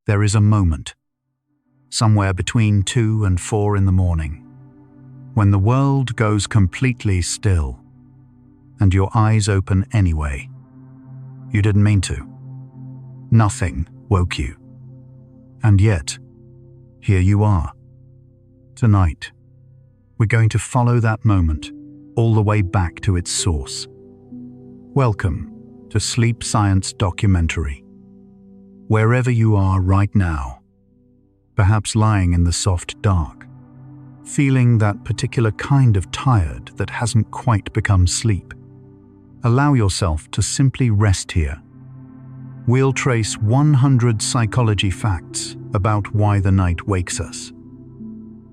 there is a moment, somewhere between 2 and 4 in the morning, when the world goes completely still and your eyes open anyway. You didn't mean to. Nothing woke you. And yet, here you are. Tonight, we're going to follow that moment all the way back to its source. Welcome to Sleep Science Documentary. Wherever you are right now, perhaps lying in the soft dark, feeling that particular kind of tired that hasn't quite become sleep, allow yourself to simply rest here. We'll trace 100 psychology facts about why the night wakes us.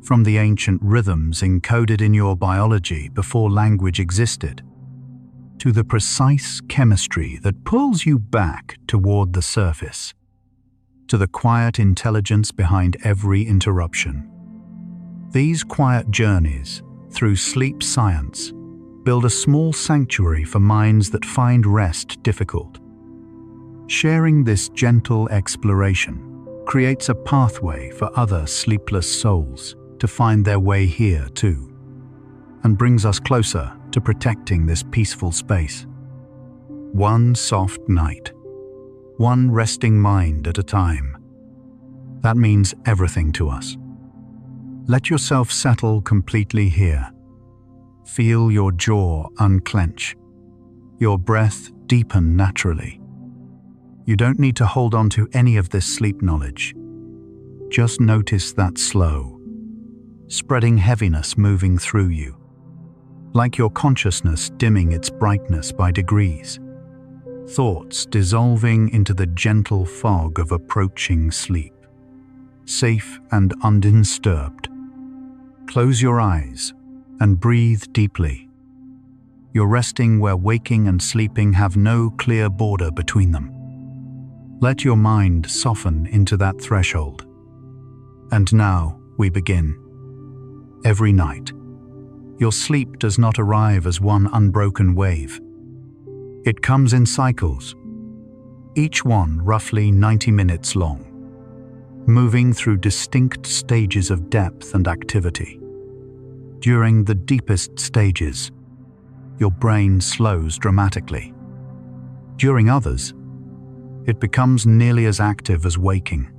From the ancient rhythms encoded in your biology before language existed, to the precise chemistry that pulls you back toward the surface, to the quiet intelligence behind every interruption. These quiet journeys through sleep science build a small sanctuary for minds that find rest difficult. Sharing this gentle exploration creates a pathway for other sleepless souls to find their way here too, and brings us closer to protecting this peaceful space. One soft night, one resting mind at a time. That means everything to us. Let yourself settle completely here. Feel your jaw unclench, your breath deepen naturally. You don't need to hold on to any of this sleep knowledge. Just notice that slow, spreading heaviness moving through you, like your consciousness dimming its brightness by degrees, thoughts dissolving into the gentle fog of approaching sleep, safe and undisturbed. Close your eyes and breathe deeply. You're resting where waking and sleeping have no clear border between them. Let your mind soften into that threshold. And now we begin. Every night, your sleep does not arrive as one unbroken wave. It comes in cycles, each one roughly 90 minutes long, moving through distinct stages of depth and activity. During the deepest stages, your brain slows dramatically. During others, it becomes nearly as active as waking.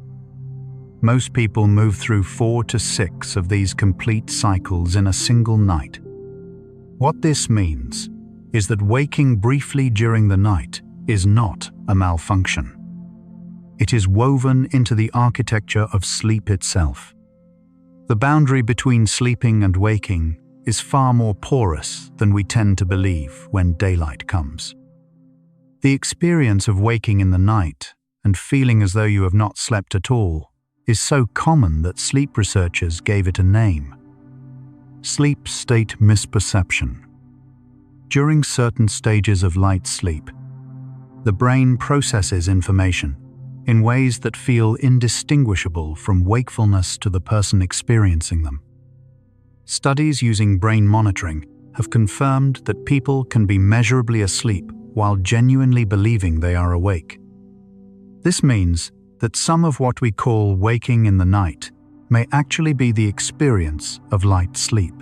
Most people move through 4 to 6 of these complete cycles in a single night. What this means is that waking briefly during the night is not a malfunction. It is woven into the architecture of sleep itself. The boundary between sleeping and waking is far more porous than we tend to believe when daylight comes. The experience of waking in the night and feeling as though you have not slept at all is so common that sleep researchers gave it a name: sleep state misperception. During certain stages of light sleep, the brain processes information in ways that feel indistinguishable from wakefulness to the person experiencing them. Studies using brain monitoring have confirmed that people can be measurably asleep while genuinely believing they are awake. This means that some of what we call waking in the night may actually be the experience of light sleep,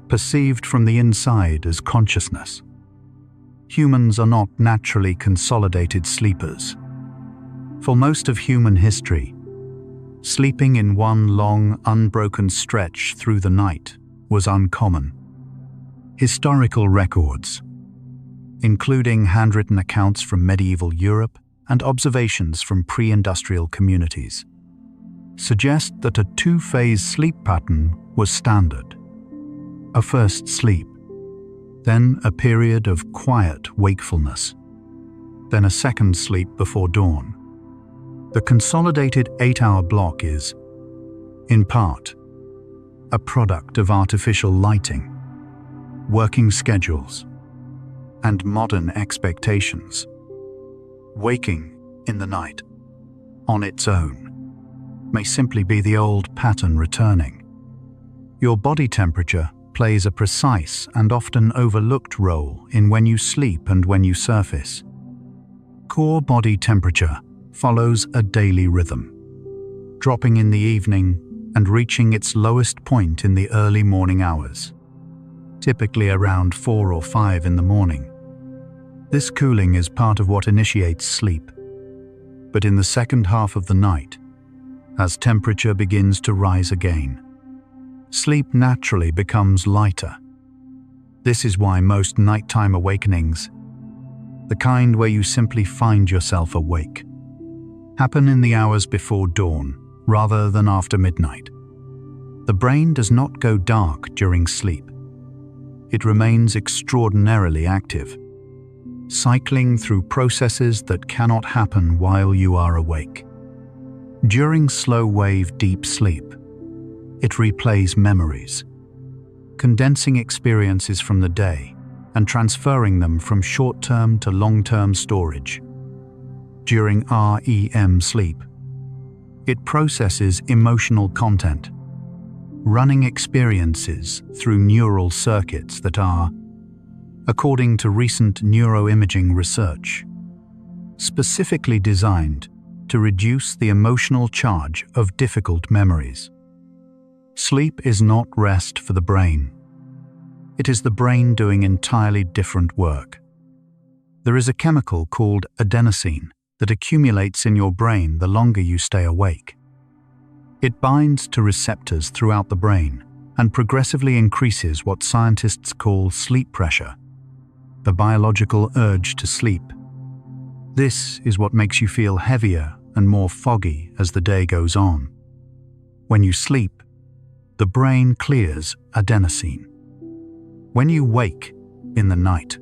perceived from the inside as consciousness. Humans are not naturally consolidated sleepers. For most of human history, sleeping in one long, unbroken stretch through the night was uncommon. Historical records, including handwritten accounts from medieval Europe and observations from pre-industrial communities, suggest that a two-phase sleep pattern was standard. A first sleep, then a period of quiet wakefulness, then a second sleep before dawn. The consolidated 8-hour block is, in part, a product of artificial lighting, working schedules, and modern expectations. Waking in the night, on its own, may simply be the old pattern returning. Your body temperature plays a precise and often overlooked role in when you sleep and when you surface. Core body temperature follows a daily rhythm, dropping in the evening and reaching its lowest point in the early morning hours, typically around 4 or 5 in the morning. This cooling is part of what initiates sleep. But in the second half of the night, as temperature begins to rise again, sleep naturally becomes lighter. This is why most nighttime awakenings, the kind where you simply find yourself awake, happen in the hours before dawn rather than after midnight. The brain does not go dark during sleep. It remains extraordinarily active, cycling through processes that cannot happen while you are awake. During slow-wave deep sleep, it replays memories, condensing experiences from the day and transferring them from short-term to long-term storage. During REM sleep, it processes emotional content, running experiences through neural circuits that are, according to recent neuroimaging research, specifically designed to reduce the emotional charge of difficult memories. Sleep is not rest for the brain. It is the brain doing entirely different work. There is a chemical called adenosine that accumulates in your brain the longer you stay awake. It binds to receptors throughout the brain and progressively increases what scientists call sleep pressure, the biological urge to sleep. This is what makes you feel heavier and more foggy as the day goes on. When you sleep, the brain clears adenosine. When you wake in the night,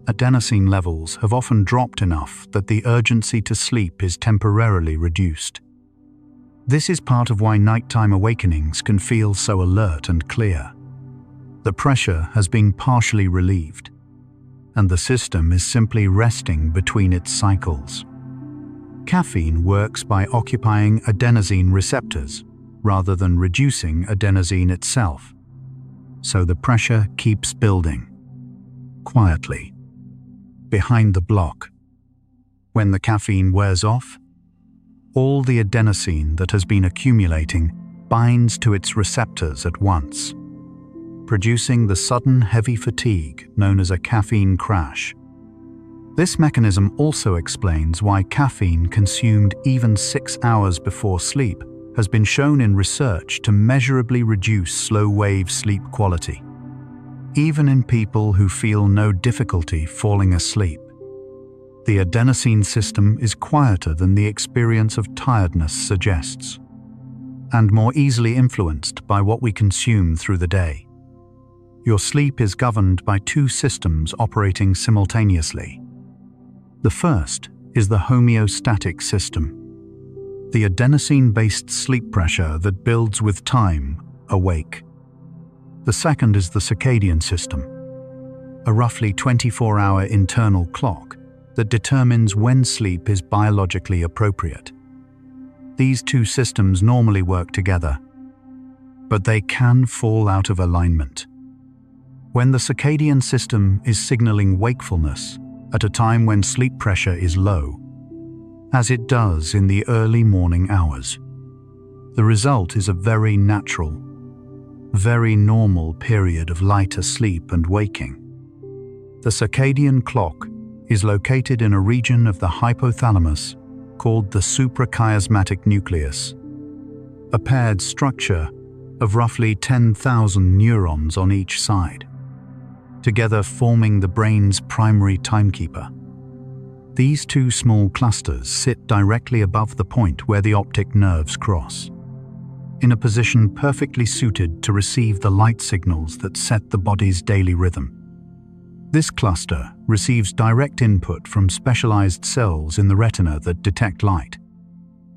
adenosine levels have often dropped enough that the urgency to sleep is temporarily reduced. This is part of why nighttime awakenings can feel so alert and clear. The pressure has been partially relieved, and the system is simply resting between its cycles. Caffeine works by occupying adenosine receptors rather than reducing adenosine itself, so the pressure keeps building, quietly, behind the block. When the caffeine wears off, all the adenosine that has been accumulating binds to its receptors at once, producing the sudden heavy fatigue known as a caffeine crash. This mechanism also explains why caffeine consumed even 6 hours before sleep has been shown in research to measurably reduce slow-wave sleep quality, even in people who feel no difficulty falling asleep. The adenosine system is quieter than the experience of tiredness suggests, and more easily influenced by what we consume through the day. Your sleep is governed by 2 systems operating simultaneously. The first is the homeostatic system, the adenosine-based sleep pressure that builds with time, awake. The second is the circadian system, a roughly 24-hour internal clock that determines when sleep is biologically appropriate. These 2 systems normally work together, but they can fall out of alignment. When the circadian system is signaling wakefulness at a time when sleep pressure is low, as it does in the early morning hours, the result is a very natural, very normal period of lighter sleep and waking. The circadian clock is located in a region of the hypothalamus called the suprachiasmatic nucleus, a paired structure of roughly 10,000 neurons on each side, together forming the brain's primary timekeeper. These 2 small clusters sit directly above the point where the optic nerves cross, in a position perfectly suited to receive the light signals that set the body's daily rhythm. This cluster receives direct input from specialized cells in the retina that detect light,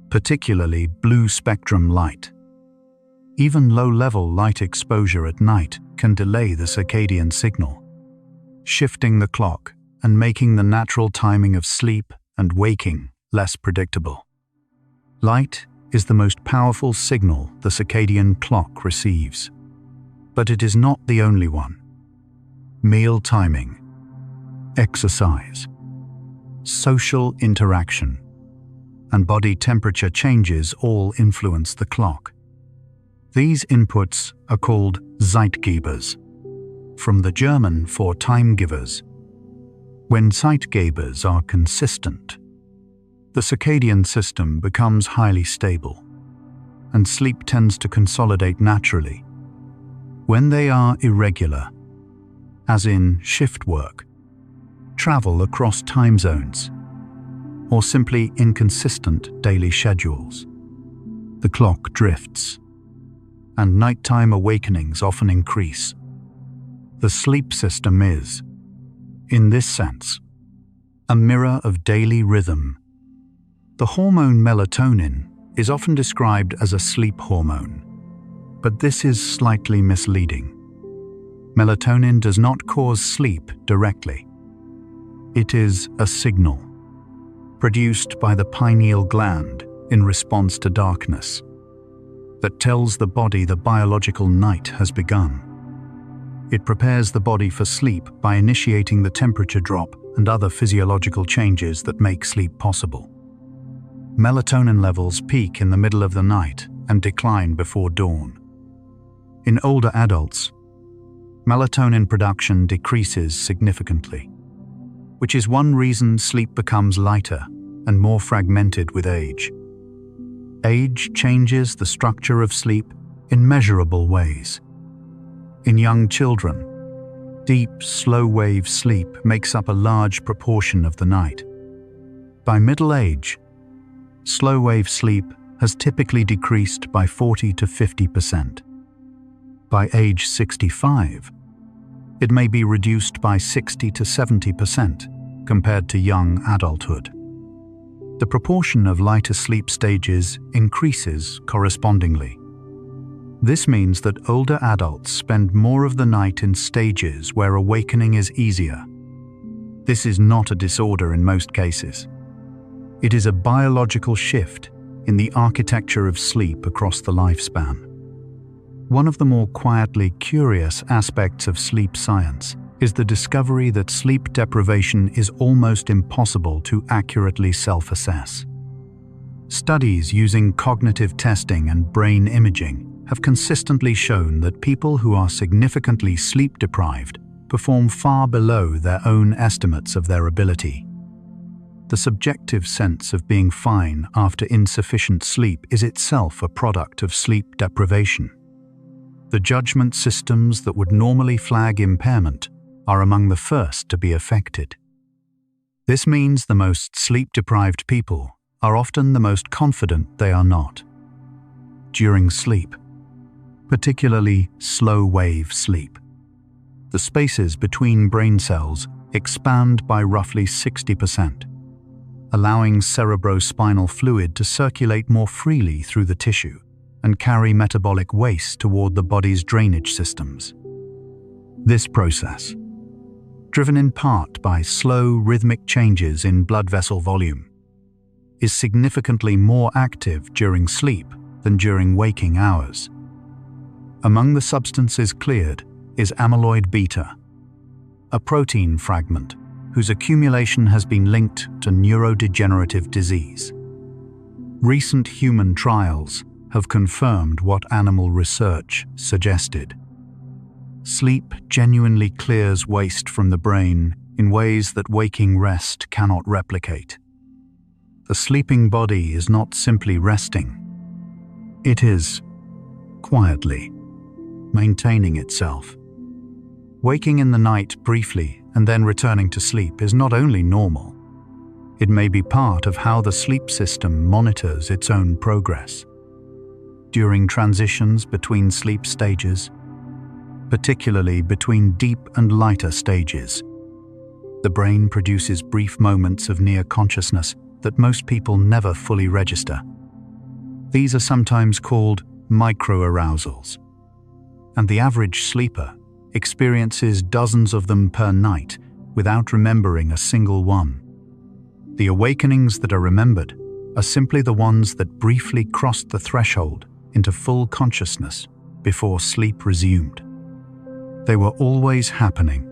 particularly blue spectrum light. Even low-level light exposure at night can delay the circadian signal, shifting the clock and making the natural timing of sleep and waking less predictable. Light is the most powerful signal the circadian clock receives, but it is not the only one. Meal timing, exercise, social interaction, and body temperature changes all influence the clock. These inputs are called Zeitgebers, from the German for time givers. When Zeitgebers are consistent, the circadian system becomes highly stable, and sleep tends to consolidate naturally. When they are irregular, as in shift work, travel across time zones, or simply inconsistent daily schedules, the clock drifts, and nighttime awakenings often increase. The sleep system is, in this sense, a mirror of daily rhythm. The hormone melatonin is often described as a sleep hormone, but this is slightly misleading. Melatonin does not cause sleep directly. It is a signal produced by the pineal gland in response to darkness that tells the body the biological night has begun. It prepares the body for sleep by initiating the temperature drop and other physiological changes that make sleep possible. Melatonin levels peak in the middle of the night and decline before dawn. In older adults, melatonin production decreases significantly, which is one reason sleep becomes lighter and more fragmented with age. Age changes the structure of sleep in measurable ways. In young children, deep, slow-wave sleep makes up a large proportion of the night. By middle age, slow-wave sleep has typically decreased by 40 to 50%. By age 65, it may be reduced by 60 to 70% compared to young adulthood. The proportion of lighter sleep stages increases correspondingly. This means that older adults spend more of the night in stages where awakening is easier. This is not a disorder in most cases. It is a biological shift in the architecture of sleep across the lifespan. One of the more quietly curious aspects of sleep science is the discovery that sleep deprivation is almost impossible to accurately self-assess. Studies using cognitive testing and brain imaging have consistently shown that people who are significantly sleep-deprived perform far below their own estimates of their ability. The subjective sense of being fine after insufficient sleep is itself a product of sleep deprivation. The judgment systems that would normally flag impairment are among the first to be affected. This means the most sleep-deprived people are often the most confident they are not. During sleep, particularly slow-wave sleep, the spaces between brain cells expand by roughly 60%, allowing cerebrospinal fluid to circulate more freely through the tissue and carry metabolic waste toward the body's drainage systems. This process, driven in part by slow rhythmic changes in blood vessel volume, is significantly more active during sleep than during waking hours. Among the substances cleared is amyloid beta, a protein fragment whose accumulation has been linked to neurodegenerative disease. Recent human trials have confirmed what animal research suggested. Sleep genuinely clears waste from the brain in ways that waking rest cannot replicate. The sleeping body is not simply resting. It is, quietly, maintaining itself. Waking in the night briefly and then returning to sleep is not only normal, it may be part of how the sleep system monitors its own progress. During transitions between sleep stages, particularly between deep and lighter stages, the brain produces brief moments of near consciousness that most people never fully register. These are sometimes called microarousals, and the average sleeper experiences dozens of them per night without remembering a single one. The awakenings that are remembered are simply the ones that briefly crossed the threshold into full consciousness before sleep resumed. They were always happening.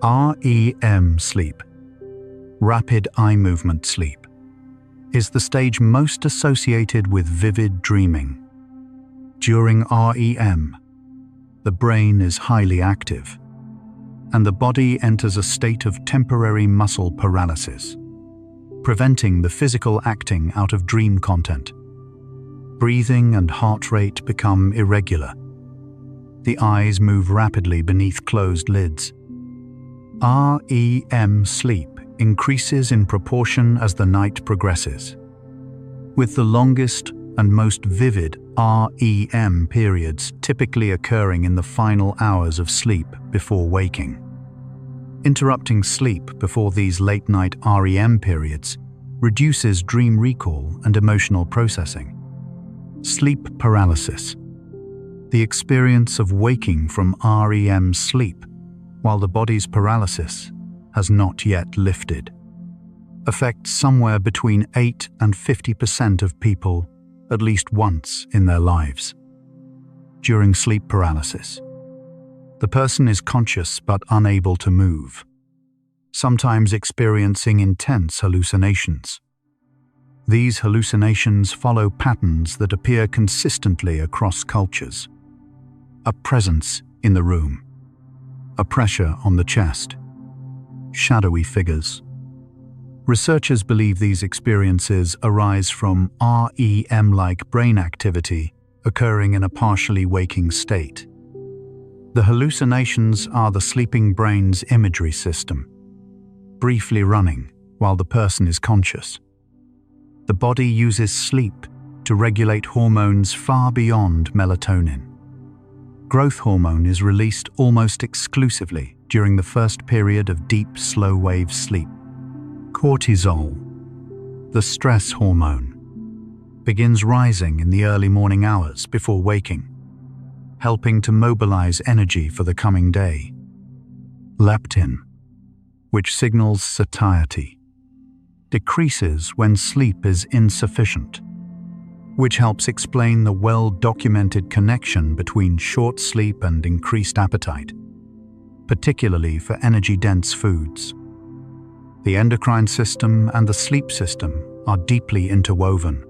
REM sleep, rapid eye movement sleep, is the stage most associated with vivid dreaming. During REM, the brain is highly active, and the body enters a state of temporary muscle paralysis, preventing the physical acting out of dream content. Breathing and heart rate become irregular. The eyes move rapidly beneath closed lids. REM sleep increases in proportion as the night progresses, with the longest and most vivid REM periods typically occurring in the final hours of sleep before waking. Interrupting sleep before these late-night REM periods reduces dream recall and emotional processing. Sleep paralysis, the experience of waking from REM sleep while the body's paralysis has not yet lifted, affects somewhere between 8 and 50% of people at least once in their lives. During sleep paralysis, the person is conscious but unable to move, sometimes experiencing intense hallucinations. These hallucinations follow patterns that appear consistently across cultures. A presence in the room, a pressure on the chest, shadowy figures. Researchers believe these experiences arise from REM-like brain activity occurring in a partially waking state. The hallucinations are the sleeping brain's imagery system, briefly running while the person is conscious. The body uses sleep to regulate hormones far beyond melatonin. Growth hormone is released almost exclusively during the first period of deep, slow-wave sleep. Cortisol, the stress hormone, begins rising in the early morning hours before waking, helping to mobilize energy for the coming day. Leptin, which signals satiety, decreases when sleep is insufficient, which helps explain the well-documented connection between short sleep and increased appetite, particularly for energy-dense foods. The endocrine system and the sleep system are deeply interwoven,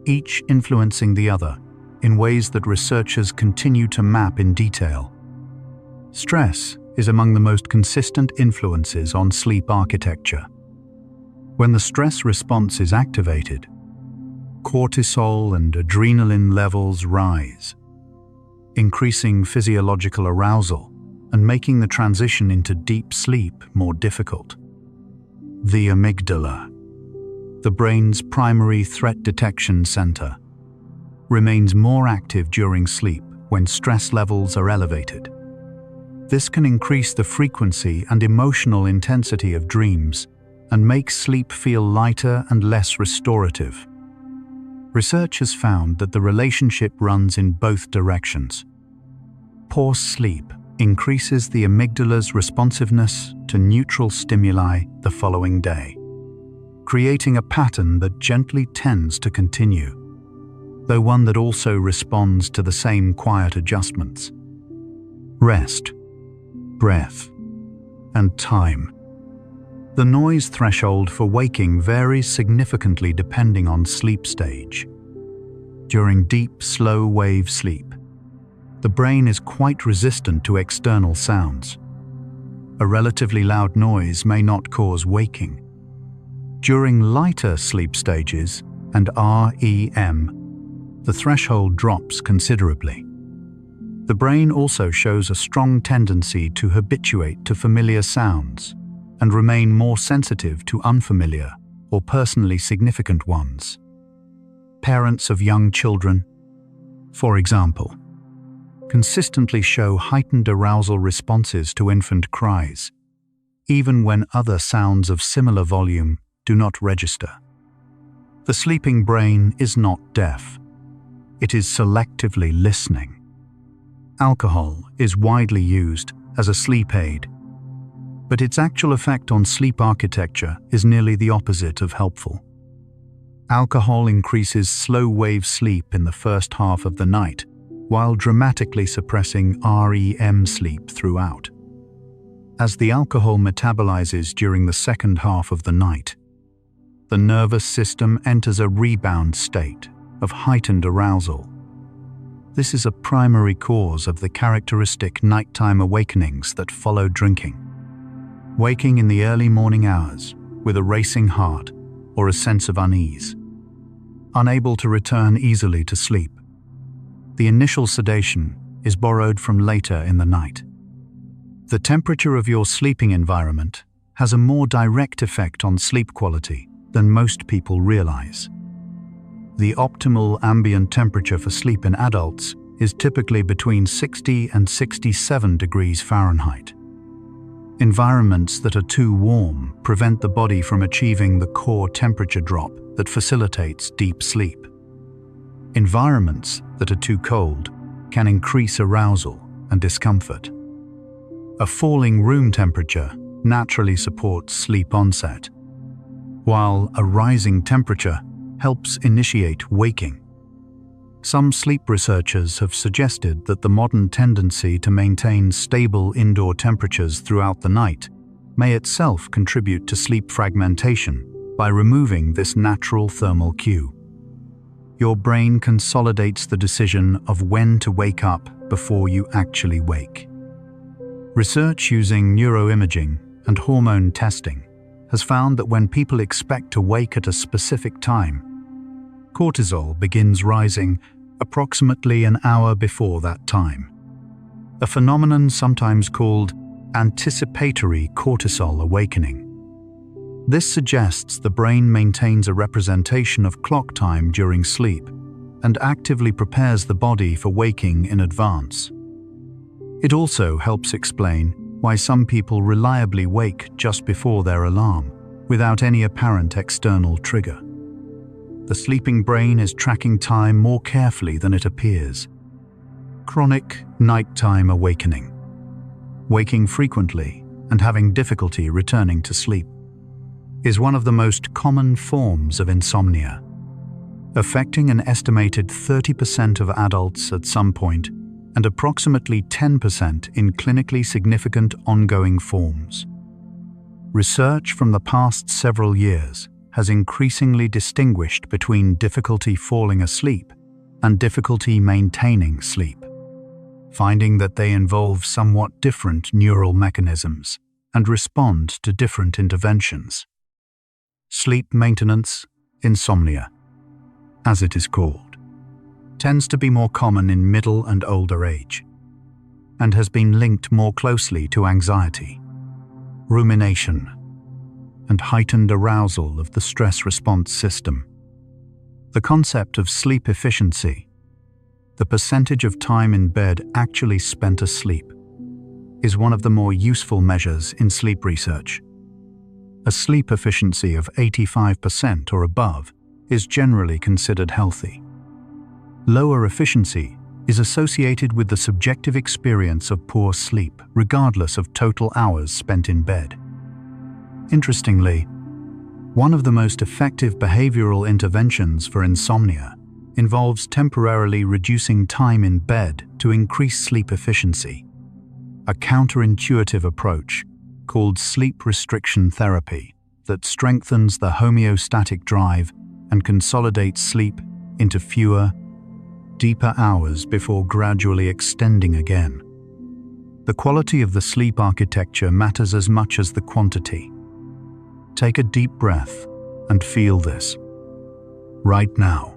each influencing the other in ways that researchers continue to map in detail. Stress is among the most consistent influences on sleep architecture. When the stress response is activated, cortisol and adrenaline levels rise, increasing physiological arousal and making the transition into deep sleep more difficult. The amygdala, the brain's primary threat detection center, remains more active during sleep when stress levels are elevated. This can increase the frequency and emotional intensity of dreams and make sleep feel lighter and less restorative. Research has found that the relationship runs in both directions. Poor sleep increases the amygdala's responsiveness to neutral stimuli the following day, creating a pattern that gently tends to continue, though one that also responds to the same quiet adjustments. Rest, breath, and time. The noise threshold for waking varies significantly depending on sleep stage. During deep, slow-wave sleep, the brain is quite resistant to external sounds. A relatively loud noise may not cause waking. During lighter sleep stages and REM, the threshold drops considerably. The brain also shows a strong tendency to habituate to familiar sounds and remain more sensitive to unfamiliar or personally significant ones. Parents of young children, for example, consistently show heightened arousal responses to infant cries, even when other sounds of similar volume do not register. The sleeping brain is not deaf. It is selectively listening. Alcohol is widely used as a sleep aid, but its actual effect on sleep architecture is nearly the opposite of helpful. Alcohol increases slow-wave sleep in the first half of the night, while dramatically suppressing REM sleep throughout. As the alcohol metabolizes during the second half of the night, the nervous system enters a rebound state of heightened arousal. This is a primary cause of the characteristic nighttime awakenings that follow drinking. Waking in the early morning hours with a racing heart or a sense of unease. Unable to return easily to sleep. The initial sedation is borrowed from later in the night. The temperature of your sleeping environment has a more direct effect on sleep quality than most people realize. The optimal ambient temperature for sleep in adults is typically between 60 and 67 degrees Fahrenheit. Environments that are too warm prevent the body from achieving the core temperature drop that facilitates deep sleep. Environments that are too cold can increase arousal and discomfort. A falling room temperature naturally supports sleep onset, while a rising temperature helps initiate waking. Some sleep researchers have suggested that the modern tendency to maintain stable indoor temperatures throughout the night may itself contribute to sleep fragmentation by removing this natural thermal cue. Your brain consolidates the decision of when to wake up before you actually wake. Research using neuroimaging and hormone testing has found that when people expect to wake at a specific time, cortisol begins rising approximately an hour before that time, a phenomenon sometimes called anticipatory cortisol awakening. This suggests the brain maintains a representation of clock time during sleep and actively prepares the body for waking in advance. It also helps explain why some people reliably wake just before their alarm, without any apparent external trigger. The sleeping brain is tracking time more carefully than it appears. Chronic nighttime awakening. Waking frequently and having difficulty returning to sleep is one of the most common forms of insomnia, affecting an estimated 30% of adults at some point and approximately 10% in clinically significant ongoing forms. Research from the past several years has increasingly distinguished between difficulty falling asleep and difficulty maintaining sleep, finding that they involve somewhat different neural mechanisms and respond to different interventions. Sleep maintenance, insomnia, as it is called, tends to be more common in middle and older age, and has been linked more closely to anxiety, rumination, and heightened arousal of the stress response system. The concept of sleep efficiency, the percentage of time in bed actually spent asleep, is one of the more useful measures in sleep research. A sleep efficiency of 85% or above is generally considered healthy. Lower efficiency is associated with the subjective experience of poor sleep, regardless of total hours spent in bed. Interestingly, one of the most effective behavioral interventions for insomnia involves temporarily reducing time in bed to increase sleep efficiency, a counterintuitive approach called sleep restriction therapy that strengthens the homeostatic drive and consolidates sleep into fewer, deeper hours before gradually extending again. The quality of the sleep architecture matters as much as the quantity. Take a deep breath and feel this. Right now,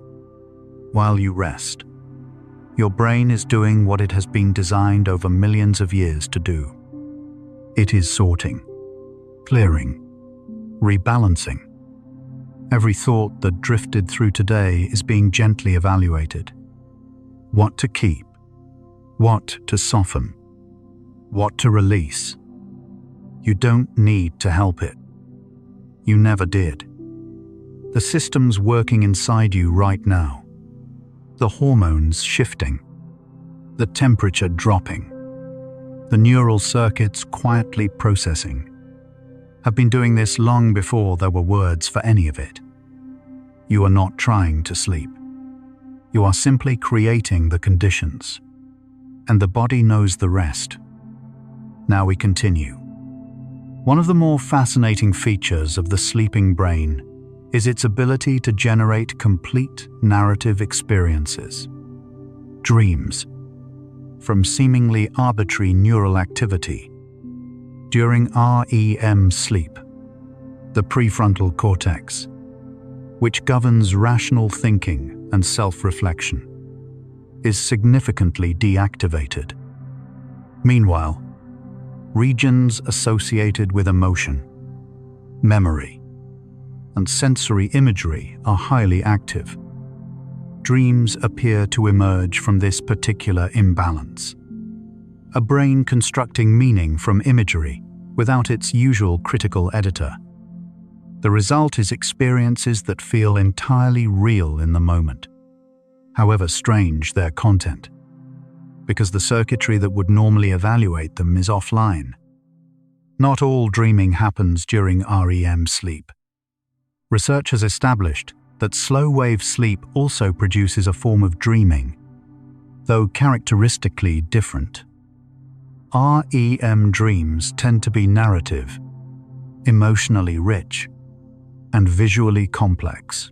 while you rest, your brain is doing what it has been designed over millions of years to do. It is sorting, clearing, rebalancing. Every thought that drifted through today is being gently evaluated. What to keep, what to soften, what to release. You don't need to help it. You never did. The system's working inside you right now. The hormones shifting, the temperature dropping, the neural circuits quietly processing, have been doing this long before there were words for any of it. You are not trying to sleep. You are simply creating the conditions, and the body knows the rest. Now we continue. One of the more fascinating features of the sleeping brain is its ability to generate complete narrative experiences. Dreams, from seemingly arbitrary neural activity. During REM sleep, the prefrontal cortex, which governs rational thinking and self-reflection, is significantly deactivated. Meanwhile, regions associated with emotion, memory, and sensory imagery are highly active. Dreams appear to emerge from this particular imbalance. A brain constructing meaning from imagery without its usual critical editor. The result is experiences that feel entirely real in the moment, however strange their content, because the circuitry that would normally evaluate them is offline. Not all dreaming happens during REM sleep. Research has established that slow-wave sleep also produces a form of dreaming, though characteristically different. REM dreams tend to be narrative, emotionally rich, and visually complex.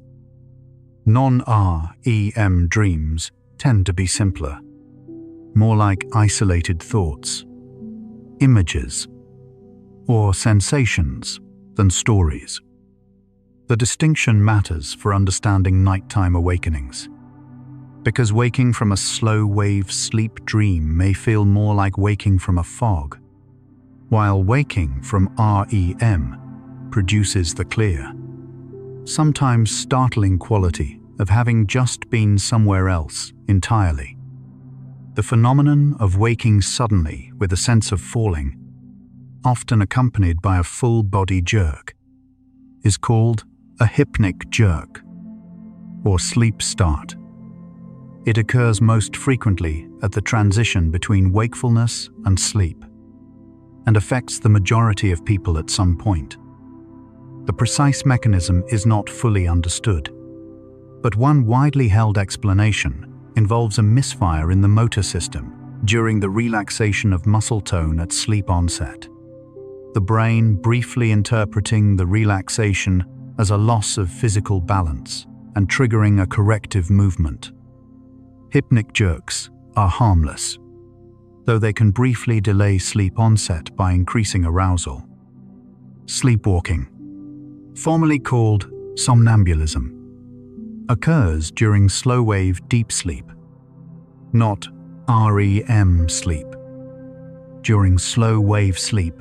Non-REM dreams tend to be simpler, more like isolated thoughts, images, or sensations than stories. The distinction matters for understanding nighttime awakenings, because waking from a slow-wave sleep dream may feel more like waking from a fog, while waking from REM produces the clear, sometimes startling quality of having just been somewhere else entirely. The phenomenon of waking suddenly with a sense of falling, often accompanied by a full-body jerk, is called a hypnic jerk, or sleep start. It occurs most frequently at the transition between wakefulness and sleep, and affects the majority of people at some point. The precise mechanism is not fully understood, but one widely held explanation involves a misfire in the motor system during the relaxation of muscle tone at sleep onset. The brain briefly interpreting the relaxation as a loss of physical balance and triggering a corrective movement. Hypnic jerks are harmless, though they can briefly delay sleep onset by increasing arousal. Sleepwalking, formerly called somnambulism, occurs during slow-wave deep sleep, not REM sleep. During slow-wave sleep,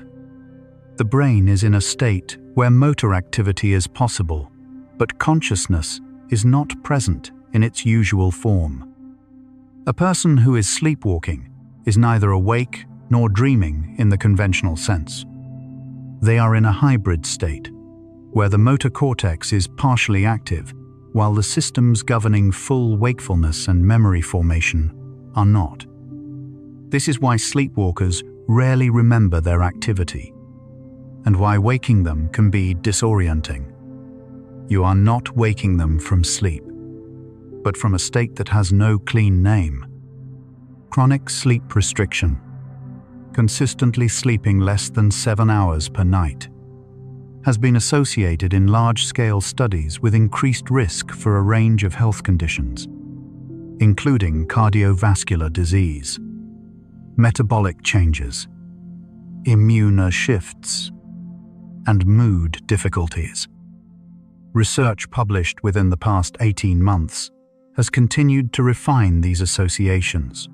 the brain is in a state where motor activity is possible, but consciousness is not present in its usual form. A person who is sleepwalking is neither awake nor dreaming in the conventional sense. They are in a hybrid state, where the motor cortex is partially active, while the systems governing full wakefulness and memory formation are not. This is why sleepwalkers rarely remember their activity, and why waking them can be disorienting. You are not waking them from sleep, but from a state that has no clean name. Chronic sleep restriction, consistently sleeping less than 7 hours per night, has been associated in large-scale studies with increased risk for a range of health conditions, including cardiovascular disease, metabolic changes, immune shifts, and mood difficulties. Research published within the past 18 months has continued to refine these associations,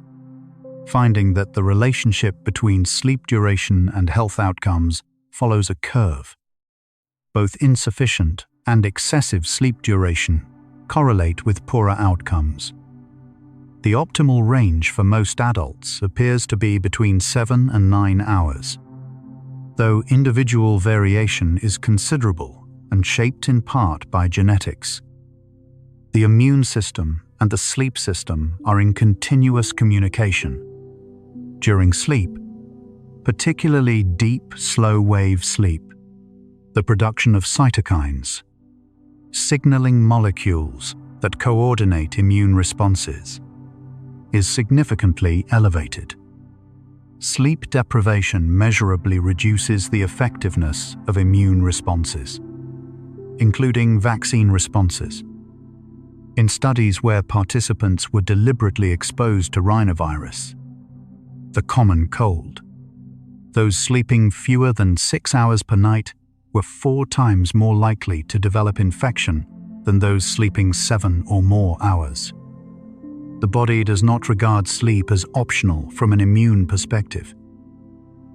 finding that the relationship between sleep duration and health outcomes follows a curve. Both insufficient and excessive sleep duration correlate with poorer outcomes. The optimal range for most adults appears to be between 7 and 9 hours, though individual variation is considerable and shaped in part by genetics. The immune system and the sleep system are in continuous communication. During sleep, particularly deep, slow-wave sleep, the production of cytokines, signaling molecules that coordinate immune responses, is significantly elevated. Sleep deprivation measurably reduces the effectiveness of immune responses. including vaccine responses. In studies where participants were deliberately exposed to rhinovirus, the common cold, those sleeping fewer than 6 hours per night were 4 times more likely to develop infection than those sleeping 7 or more hours. The body does not regard sleep as optional from an immune perspective.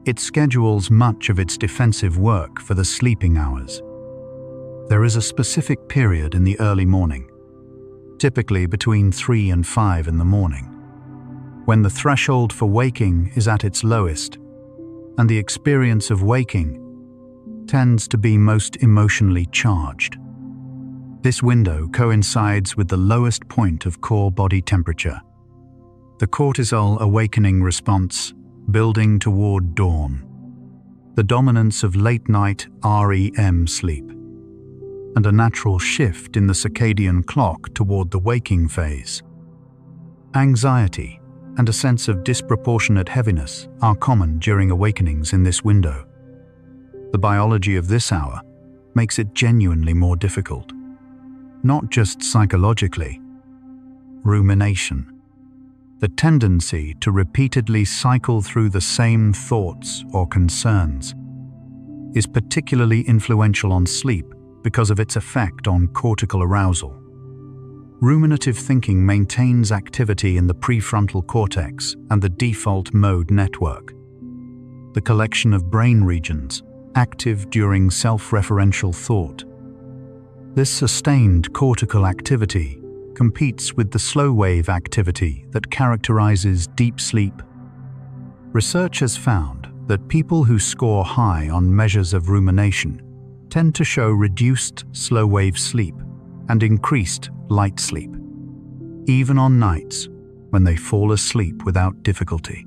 It schedules much of its defensive work for the sleeping hours. There is a specific period in the early morning, typically between 3 and 5 in the morning, when the threshold for waking is at its lowest, and the experience of waking tends to be most emotionally charged. This window coincides with the lowest point of core body temperature, the cortisol awakening response building toward dawn, the dominance of late-night REM sleep, and a natural shift in the circadian clock toward the waking phase. Anxiety and a sense of disproportionate heaviness are common during awakenings in this window. The biology of this hour makes it genuinely more difficult. Not just psychologically. Rumination, the tendency to repeatedly cycle through the same thoughts or concerns, is particularly influential on sleep because of its effect on cortical arousal. Ruminative thinking maintains activity in the prefrontal cortex and the default mode network, the collection of brain regions active during self-referential thought. This sustained cortical activity competes with the slow-wave activity that characterizes deep sleep. Research has found that people who score high on measures of rumination tend to show reduced slow-wave sleep and increased light sleep, even on nights when they fall asleep without difficulty.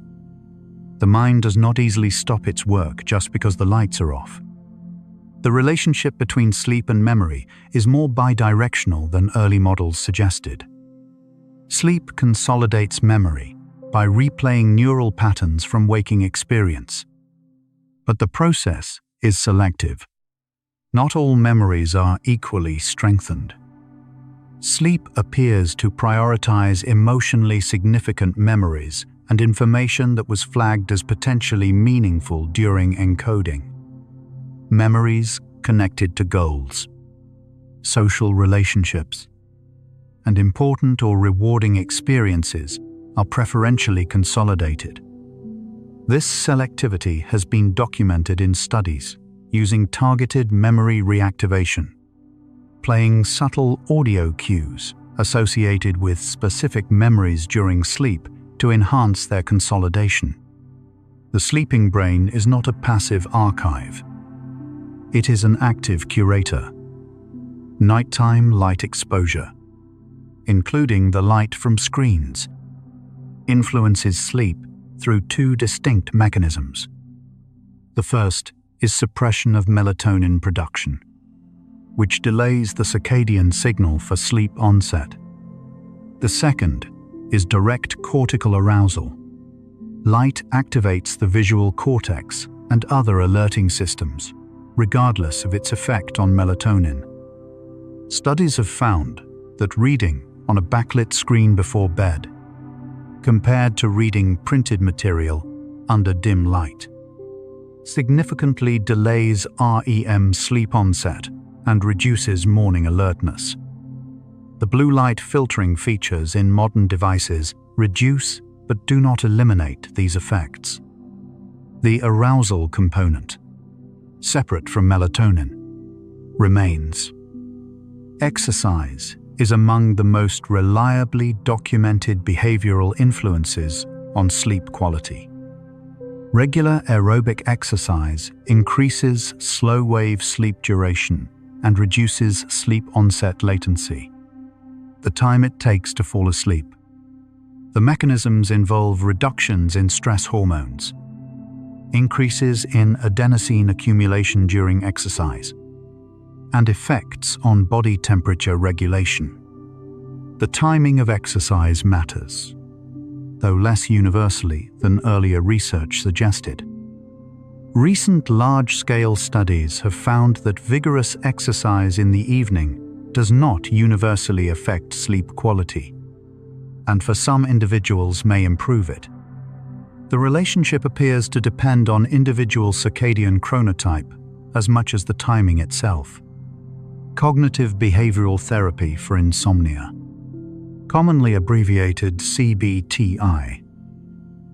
The mind does not easily stop its work just because the lights are off. The relationship between sleep and memory is more bidirectional than early models suggested. Sleep consolidates memory by replaying neural patterns from waking experience. But the process is selective. Not all memories are equally strengthened. Sleep appears to prioritize emotionally significant memories and information that was flagged as potentially meaningful during encoding. Memories connected to goals, social relationships, and important or rewarding experiences are preferentially consolidated. This selectivity has been documented in studies using targeted memory reactivation, playing subtle audio cues associated with specific memories during sleep to enhance their consolidation. The sleeping brain is not a passive archive. It is an active curator. Nighttime light exposure, including the light from screens, influences sleep through 2 distinct mechanisms. The first is suppression of melatonin production, which delays the circadian signal for sleep onset. The second is direct cortical arousal. Light activates the visual cortex and other alerting systems, regardless of its effect on melatonin. Studies have found that reading on a backlit screen before bed, compared to reading printed material under dim light, significantly delays REM sleep onset and reduces morning alertness. The blue light filtering features in modern devices reduce but do not eliminate these effects. The arousal component, separate from melatonin, remains. Exercise is among the most reliably documented behavioral influences on sleep quality. Regular aerobic exercise increases slow-wave sleep duration and reduces sleep onset latency, the time it takes to fall asleep. The mechanisms involve reductions in stress hormones, increases in adenosine accumulation during exercise, and effects on body temperature regulation. The timing of exercise matters, though less universally than earlier research suggested. Recent large-scale studies have found that vigorous exercise in the evening does not universally affect sleep quality, and for some individuals may improve it. The relationship appears to depend on individual circadian chronotype as much as the timing itself. Cognitive behavioral therapy for insomnia, commonly abbreviated CBTI,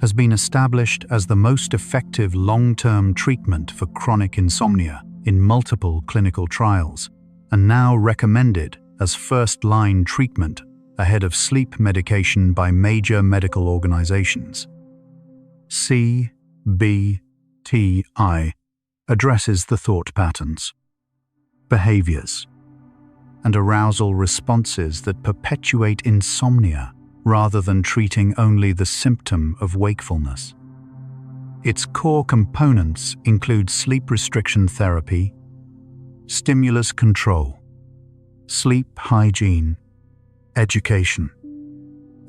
has been established as the most effective long-term treatment for chronic insomnia in multiple clinical trials, and now recommended as first-line treatment ahead of sleep medication by major medical organizations. CBTI addresses the thought patterns, behaviors, and arousal responses that perpetuate insomnia rather than treating only the symptom of wakefulness. Its core components include sleep restriction therapy, stimulus control, sleep hygiene, education,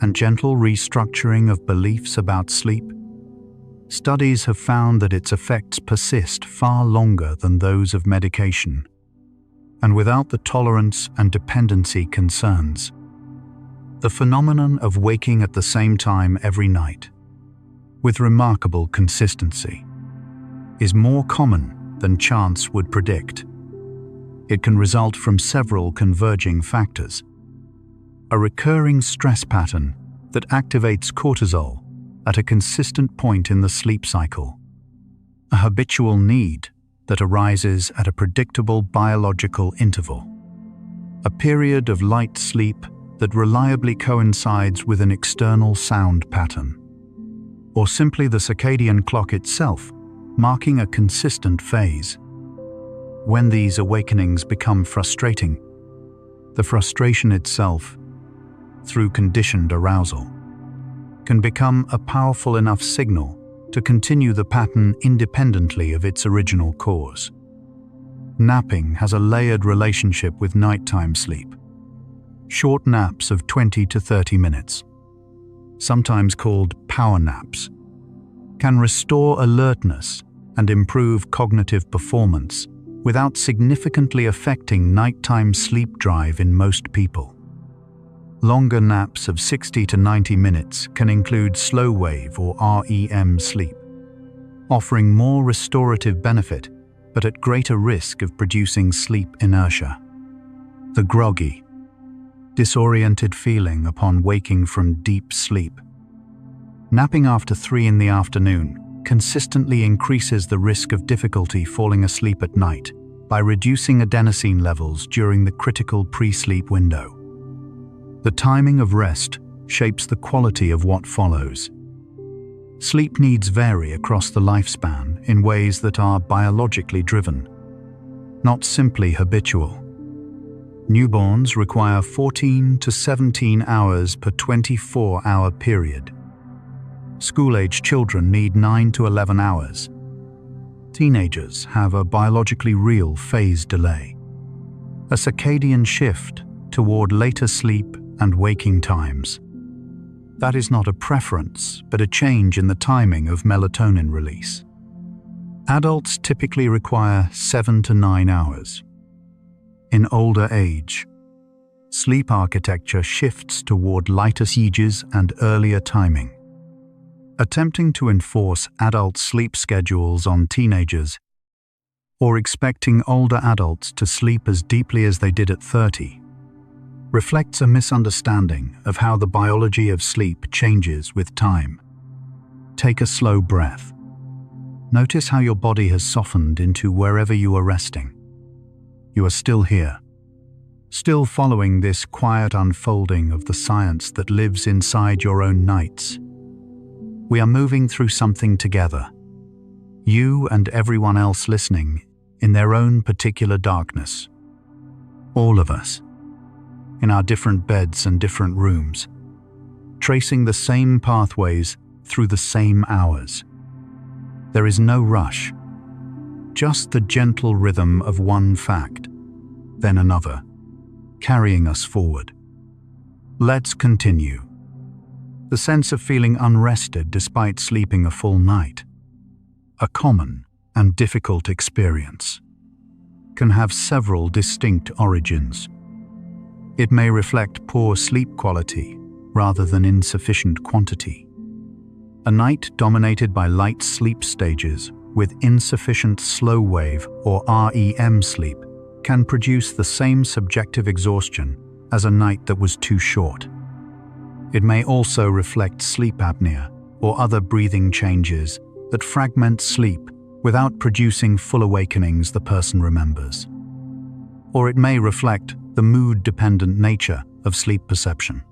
and gentle restructuring of beliefs about sleep. Studies have found that its effects persist far longer than those of medication, and without the tolerance and dependency concerns. The phenomenon of waking at the same time every night, with remarkable consistency, is more common than chance would predict. It can result from several converging factors: a recurring stress pattern that activates cortisol at a consistent point in the sleep cycle, a habitual need that arises at a predictable biological interval, a period of light sleep that reliably coincides with an external sound pattern, or simply the circadian clock itself marking a consistent phase. When these awakenings become frustrating, the frustration itself, through conditioned arousal, can become a powerful enough signal to continue the pattern independently of its original cause. Napping has a layered relationship with nighttime sleep. Short naps of 20 to 30 minutes, sometimes called power naps, can restore alertness and improve cognitive performance without significantly affecting nighttime sleep drive in most people. Longer naps of 60 to 90 minutes can include slow wave or REM sleep, offering more restorative benefit but at greater risk of producing sleep inertia. The groggy, disoriented feeling upon waking from deep sleep. Napping after 3 in the afternoon consistently increases the risk of difficulty falling asleep at night by reducing adenosine levels during the critical pre-sleep window. The timing of rest shapes the quality of what follows. Sleep needs vary across the lifespan in ways that are biologically driven, not simply habitual. Newborns require 14 to 17 hours per 24-hour period. School-age children need 9 to 11 hours. Teenagers have a biologically real phase delay, a circadian shift toward later sleep and waking times. That is not a preference, but a change in the timing of melatonin release. Adults typically require 7 to 9 hours. In older age, sleep architecture shifts toward lighter stages and earlier timing. Attempting to enforce adult sleep schedules on teenagers, or expecting older adults to sleep as deeply as they did at 30, reflects a misunderstanding of how the biology of sleep changes with time. Take a slow breath. Notice how your body has softened into wherever you are resting. You are still here, still following this quiet unfolding of the science that lives inside your own nights. We are moving through something together, you and everyone else listening in their own particular darkness. All of us, in our different beds and different rooms, tracing the same pathways through the same hours. There is no rush, just the gentle rhythm of one fact, then another, carrying us forward. Let's continue. The sense of feeling unrested despite sleeping a full night, a common and difficult experience can have several distinct origins. It may reflect poor sleep quality rather than insufficient quantity. A night dominated by light sleep stages with insufficient slow wave or REM sleep can produce the same subjective exhaustion as a night that was too short. It may also reflect sleep apnea or other breathing changes that fragment sleep without producing full awakenings the person remembers. Or it may reflect the mood-dependent nature of sleep perception.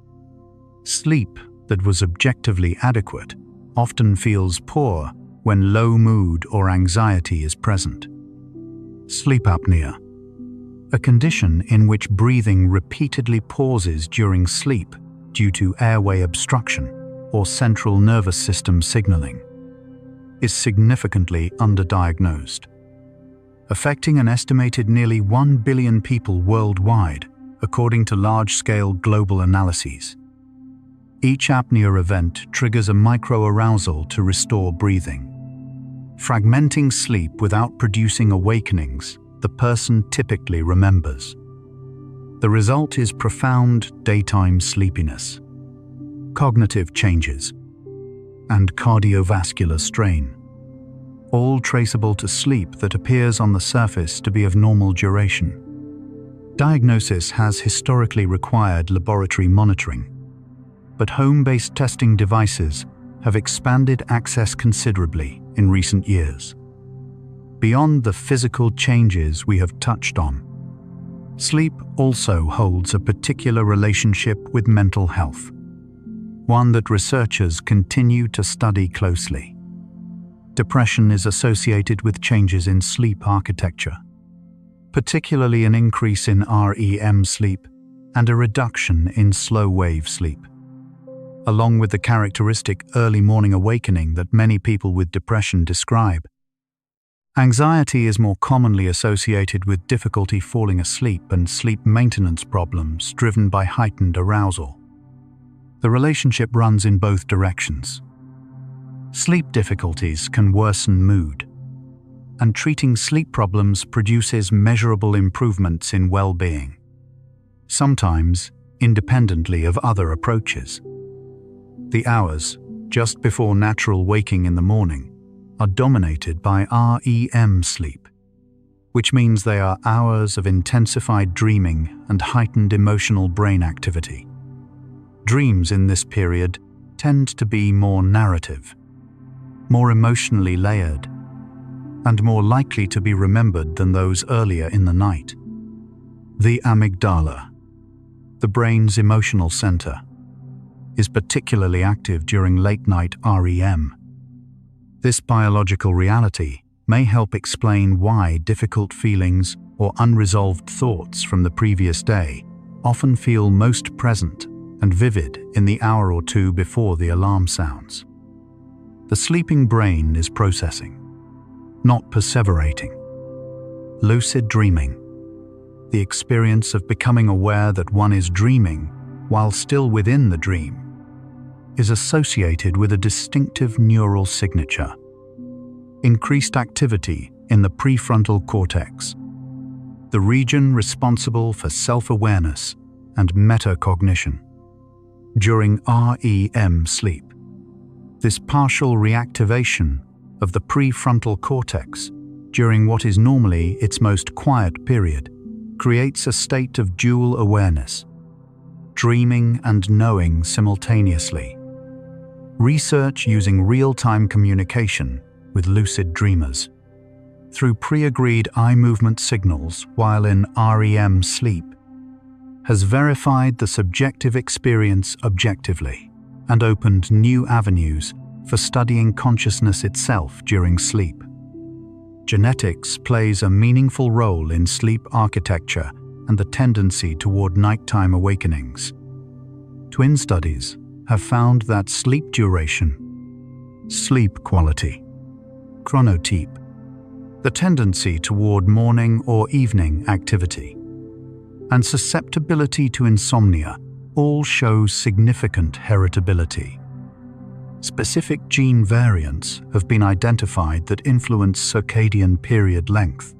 Sleep that was objectively adequate often feels poor when low mood or anxiety is present. Sleep apnea, a condition in which breathing repeatedly pauses during sleep due to airway obstruction or central nervous system signaling, is significantly underdiagnosed, affecting an estimated nearly 1 billion people worldwide, according to large-scale global analyses. Each apnea event triggers a microarousal to restore breathing. Fragmenting sleep without producing awakenings the person typically remembers. The result is profound daytime sleepiness, cognitive changes, and cardiovascular strain, all traceable to sleep that appears on the surface to be of normal duration. Diagnosis has historically required laboratory monitoring, but home-based testing devices have expanded access considerably in recent years. Beyond the physical changes we have touched on, sleep also holds a particular relationship with mental health, one that researchers continue to study closely. Depression is associated with changes in sleep architecture, particularly an increase in REM sleep and a reduction in slow-wave sleep. Along with the characteristic early morning awakening that many people with depression describe, anxiety is more commonly associated with difficulty falling asleep and sleep maintenance problems driven by heightened arousal. The relationship runs in both directions. Sleep difficulties can worsen mood, and treating sleep problems produces measurable improvements in well-being, sometimes independently of other approaches. The hours just before natural waking in the morning are dominated by REM sleep, which means they are hours of intensified dreaming and heightened emotional brain activity. Dreams in this period tend to be more narrative, more emotionally layered, and more likely to be remembered than those earlier in the night. The amygdala, the brain's emotional center, is particularly active during late-night REM. This biological reality may help explain why difficult feelings or unresolved thoughts from the previous day often feel most present and vivid in the hour or two before the alarm sounds. The sleeping brain is processing, not perseverating. Lucid dreaming, the experience of becoming aware that one is dreaming while still within the dream, is associated with a distinctive neural signature: increased activity in the prefrontal cortex, the region responsible for self-awareness and metacognition. During REM sleep, this partial reactivation of the prefrontal cortex during what is normally its most quiet period creates a state of dual awareness, dreaming and knowing simultaneously. Research using real-time communication with lucid dreamers through pre-agreed eye movement signals while in REM sleep has verified the subjective experience objectively and opened new avenues for studying consciousness itself during sleep. Genetics plays a meaningful role in sleep architecture and the tendency toward nighttime awakenings. Twin studies have found that sleep duration, sleep quality, chronotype, the tendency toward morning or evening activity, and susceptibility to insomnia all show significant heritability. Specific gene variants have been identified that influence circadian period length,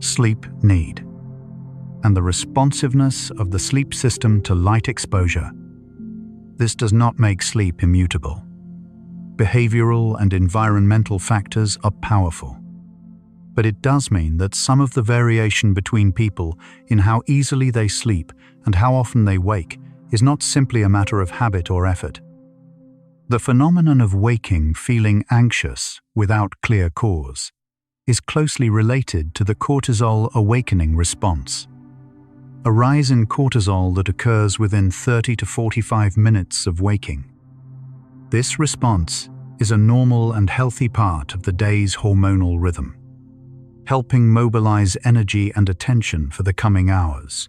sleep need, and the responsiveness of the sleep system to light exposure. This does not make sleep immutable. Behavioral and environmental factors are powerful, but it does mean that some of the variation between people in how easily they sleep and how often they wake is not simply a matter of habit or effort. The phenomenon of waking feeling anxious without clear cause is closely related to the cortisol awakening response, a rise in cortisol that occurs within 30 to 45 minutes of waking. This response is a normal and healthy part of the day's hormonal rhythm, helping mobilize energy and attention for the coming hours.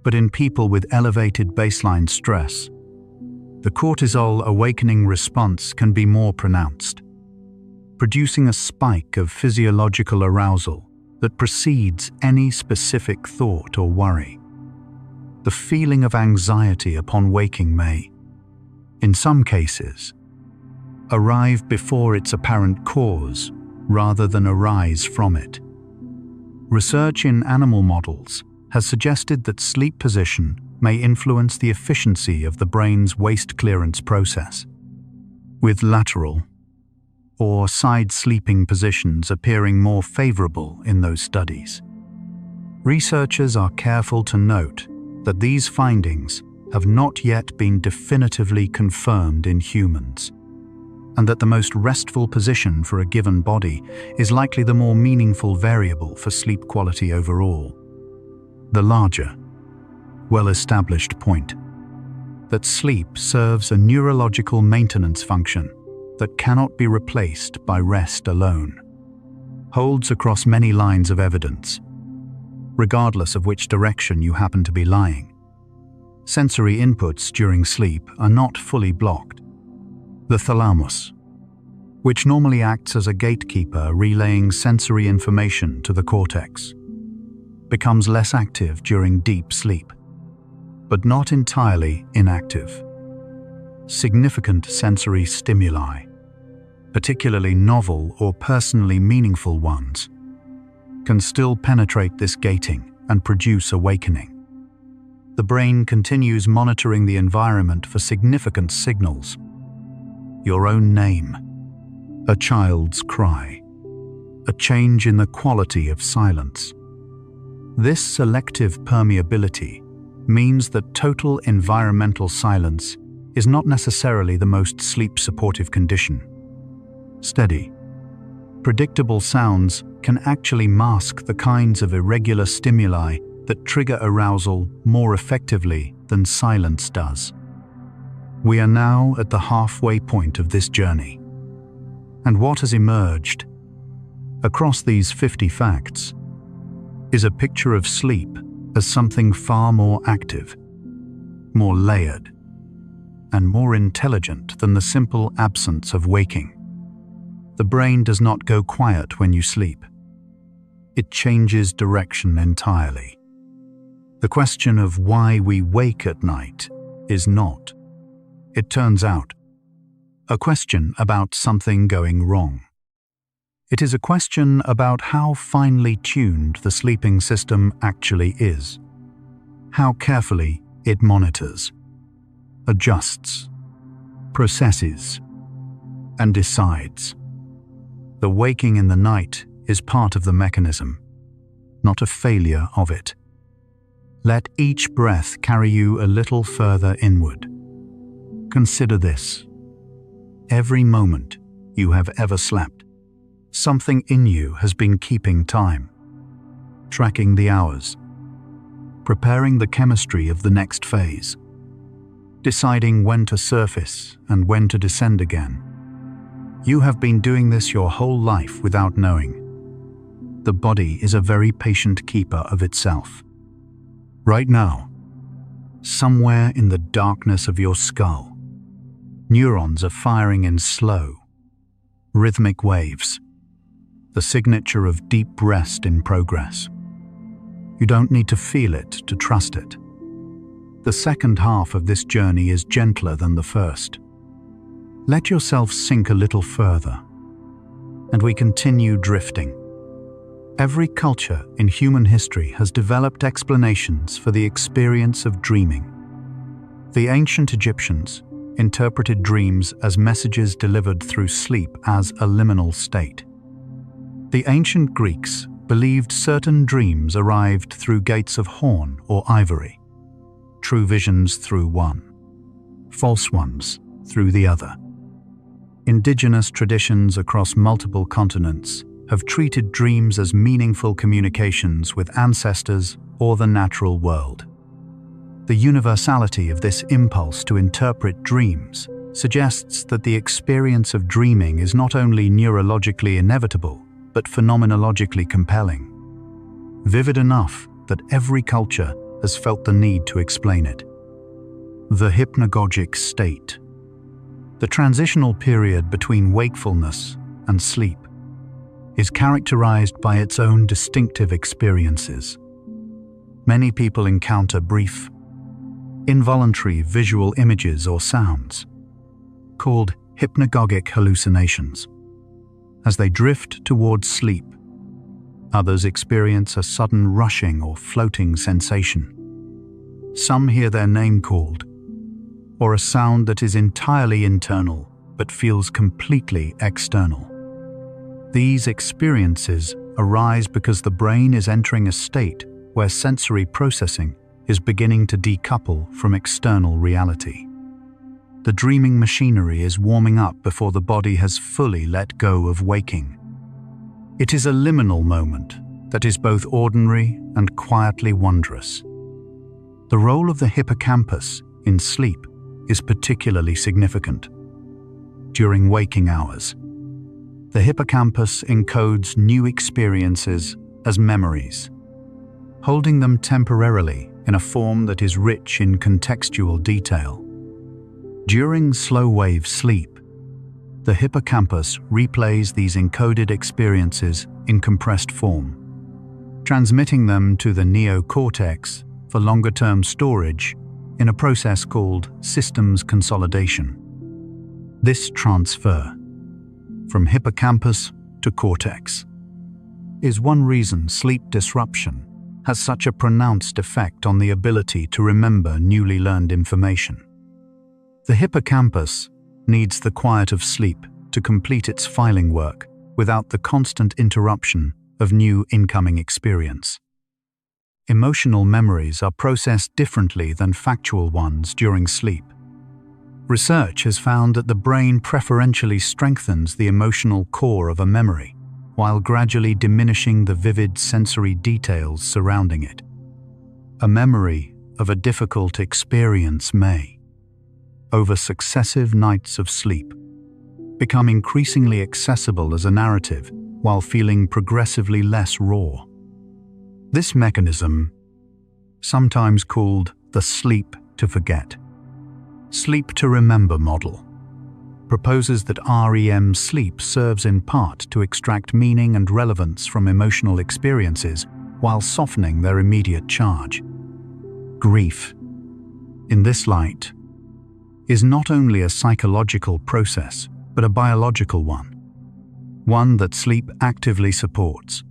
But in people with elevated baseline stress, the cortisol awakening response can be more pronounced, producing a spike of physiological arousal that precedes any specific thought or worry. The feeling of anxiety upon waking may, in some cases, arrive before its apparent cause rather than arise from it. Research in animal models has suggested that sleep position may influence the efficiency of the brain's waste clearance process, with lateral or side sleeping positions appearing more favorable in those studies. Researchers are careful to note that these findings have not yet been definitively confirmed in humans, and that the most restful position for a given body is likely the more meaningful variable for sleep quality overall. The larger, well-established point that sleep serves a neurological maintenance function that cannot be replaced by rest alone holds across many lines of evidence, regardless of which direction you happen to be lying. Sensory inputs during sleep are not fully blocked. The thalamus, which normally acts as a gatekeeper relaying sensory information to the cortex, becomes less active during deep sleep, but not entirely inactive. Significant sensory stimuli, particularly novel or personally meaningful ones, can still penetrate this gating and produce awakening. The brain continues monitoring the environment for significant signals. Your own name, a child's cry, a change in the quality of silence. This selective permeability means that total environmental silence is not necessarily the most sleep-supportive condition. Steady, predictable sounds can actually mask the kinds of irregular stimuli that trigger arousal more effectively than silence does. We are now at the halfway point of this journey. And what has emerged across these 50 facts is a picture of sleep as something far more active, more layered, and more intelligent than the simple absence of waking. The brain does not go quiet when you sleep. It changes direction entirely. The question of why we wake at night is not, it turns out, a question about something going wrong. It is a question about how finely tuned the sleeping system actually is, how carefully it monitors, adjusts, processes, and decides. The waking in the night is part of the mechanism, not a failure of it. Let each breath carry you a little further inward. Consider this. Every moment you have ever slept, something in you has been keeping time, tracking the hours, preparing the chemistry of the next phase, deciding when to surface and when to descend again. You have been doing this your whole life without knowing. The body is a very patient keeper of itself. Right now, somewhere in the darkness of your skull, neurons are firing in slow, rhythmic waves, the signature of deep rest in progress. You don't need to feel it to trust it. The second half of this journey is gentler than the first. Let yourself sink a little further, and we continue drifting. Every culture in human history has developed explanations for the experience of dreaming. The ancient Egyptians interpreted dreams as messages delivered through sleep as a liminal state. The ancient Greeks believed certain dreams arrived through gates of horn or ivory, true visions through one, false ones through the other. Indigenous traditions across multiple continents have treated dreams as meaningful communications with ancestors or the natural world. The universality of this impulse to interpret dreams suggests that the experience of dreaming is not only neurologically inevitable, but phenomenologically compelling. Vivid enough that every culture has felt the need to explain it. The hypnagogic state. The transitional period between wakefulness and sleep is characterized by its own distinctive experiences. Many people encounter brief, involuntary visual images or sounds, called hypnagogic hallucinations. As they drift towards sleep, others experience a sudden rushing or floating sensation. Some hear their name called, or a sound that is entirely internal but feels completely external. These experiences arise because the brain is entering a state where sensory processing is beginning to decouple from external reality. The dreaming machinery is warming up before the body has fully let go of waking. It is a liminal moment that is both ordinary and quietly wondrous. The role of the hippocampus in sleep is particularly significant. During waking hours, the hippocampus encodes new experiences as memories, holding them temporarily in a form that is rich in contextual detail. During slow-wave sleep, the hippocampus replays these encoded experiences in compressed form, transmitting them to the neocortex for longer-term storage in a process called systems consolidation. This transfer from hippocampus to cortex is one reason sleep disruption has such a pronounced effect on the ability to remember newly learned information. The hippocampus needs the quiet of sleep to complete its filing work without the constant interruption of new incoming experience. Emotional memories are processed differently than factual ones during sleep. Research has found that the brain preferentially strengthens the emotional core of a memory, while gradually diminishing the vivid sensory details surrounding it. A memory of a difficult experience may, over successive nights of sleep, become increasingly accessible as a narrative while feeling progressively less raw. This mechanism, sometimes called the sleep to forget, sleep to remember model, proposes that REM sleep serves in part to extract meaning and relevance from emotional experiences while softening their immediate charge. Grief, in this light, is not only a psychological process, but a biological one that sleep actively supports.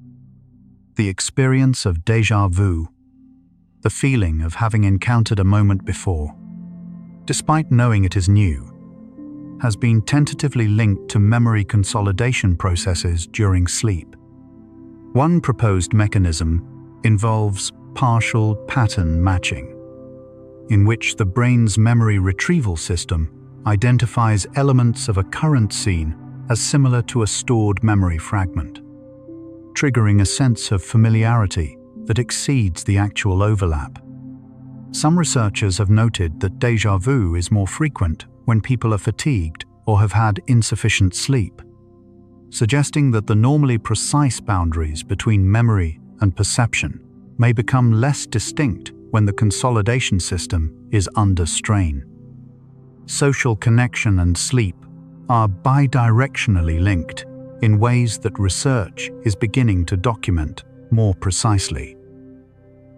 The experience of déjà vu, the feeling of having encountered a moment before, despite knowing it is new, has been tentatively linked to memory consolidation processes during sleep. One proposed mechanism involves partial pattern matching, in which the brain's memory retrieval system identifies elements of a current scene as similar to a stored memory fragment, triggering a sense of familiarity that exceeds the actual overlap. Some researchers have noted that déjà vu is more frequent when people are fatigued or have had insufficient sleep, suggesting that the normally precise boundaries between memory and perception may become less distinct when the consolidation system is under strain. Social connection and sleep are bidirectionally linked in ways that research is beginning to document more precisely.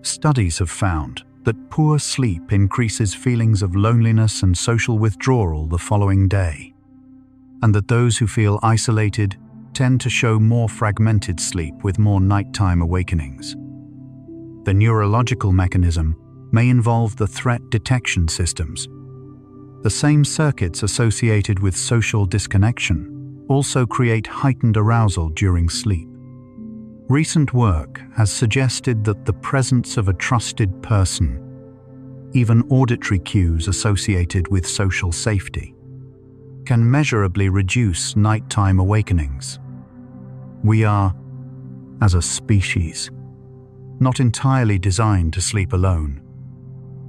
Studies have found that poor sleep increases feelings of loneliness and social withdrawal the following day, and that those who feel isolated tend to show more fragmented sleep with more nighttime awakenings. The neurological mechanism may involve the threat detection systems. The same circuits associated with social disconnection also create heightened arousal during sleep. Recent work has suggested that the presence of a trusted person, even auditory cues associated with social safety, can measurably reduce nighttime awakenings. We are, as a species, not entirely designed to sleep alone.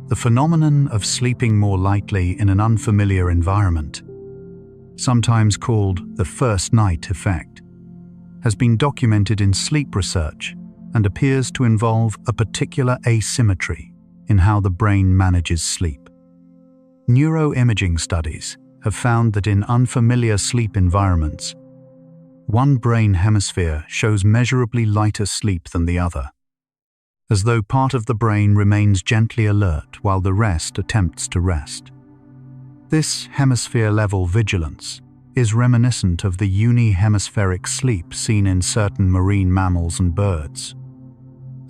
The phenomenon of sleeping more lightly in an unfamiliar environment, sometimes called the first night effect, has been documented in sleep research and appears to involve a particular asymmetry in how the brain manages sleep. Neuroimaging studies have found that in unfamiliar sleep environments, one brain hemisphere shows measurably lighter sleep than the other, as though part of the brain remains gently alert while the rest attempts to rest. This hemisphere-level vigilance is reminiscent of the uni-hemispheric sleep seen in certain marine mammals and birds,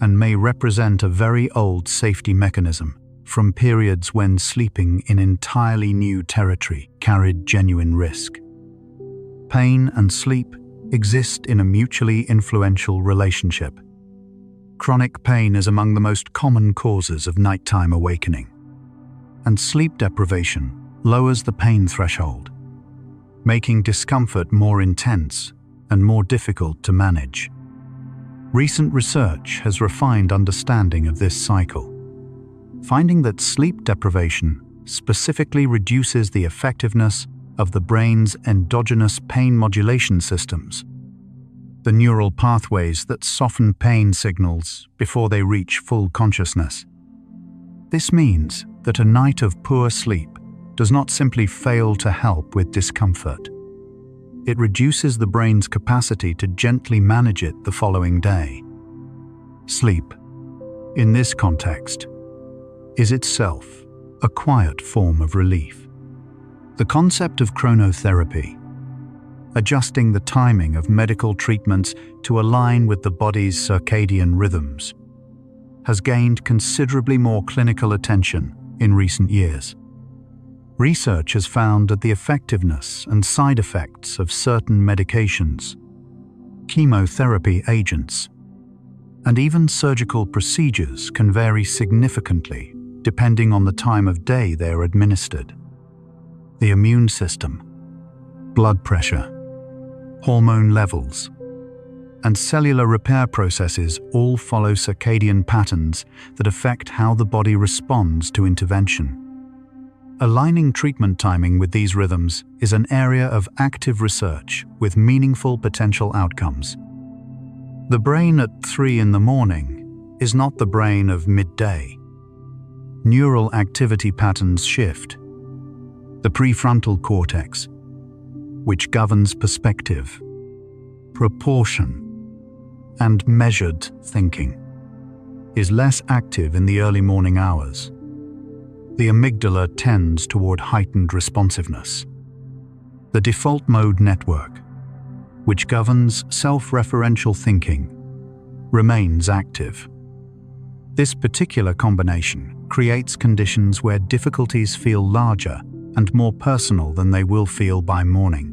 and may represent a very old safety mechanism from periods when sleeping in entirely new territory carried genuine risk. Pain and sleep exist in a mutually influential relationship. Chronic pain is among the most common causes of nighttime awakening, and sleep deprivation lowers the pain threshold, making discomfort more intense and more difficult to manage. Recent research has refined understanding of this cycle, finding that sleep deprivation specifically reduces the effectiveness of the brain's endogenous pain modulation systems, the neural pathways that soften pain signals before they reach full consciousness. This means that a night of poor sleep does not simply fail to help with discomfort. It reduces the brain's capacity to gently manage it the following day. Sleep, in this context, is itself a quiet form of relief. The concept of chronotherapy, adjusting the timing of medical treatments to align with the body's circadian rhythms, has gained considerably more clinical attention in recent years. Research has found that the effectiveness and side effects of certain medications, chemotherapy agents, and even surgical procedures can vary significantly depending on the time of day they are administered. The immune system, blood pressure, hormone levels, and cellular repair processes all follow circadian patterns that affect how the body responds to intervention. Aligning treatment timing with these rhythms is an area of active research with meaningful potential outcomes. The brain at 3 in the morning is not the brain of midday. Neural activity patterns shift. The prefrontal cortex, which governs perspective, proportion, and measured thinking, is less active in the early morning hours. The amygdala tends toward heightened responsiveness. The default mode network, which governs self-referential thinking, remains active. This particular combination creates conditions where difficulties feel larger and more personal than they will feel by morning.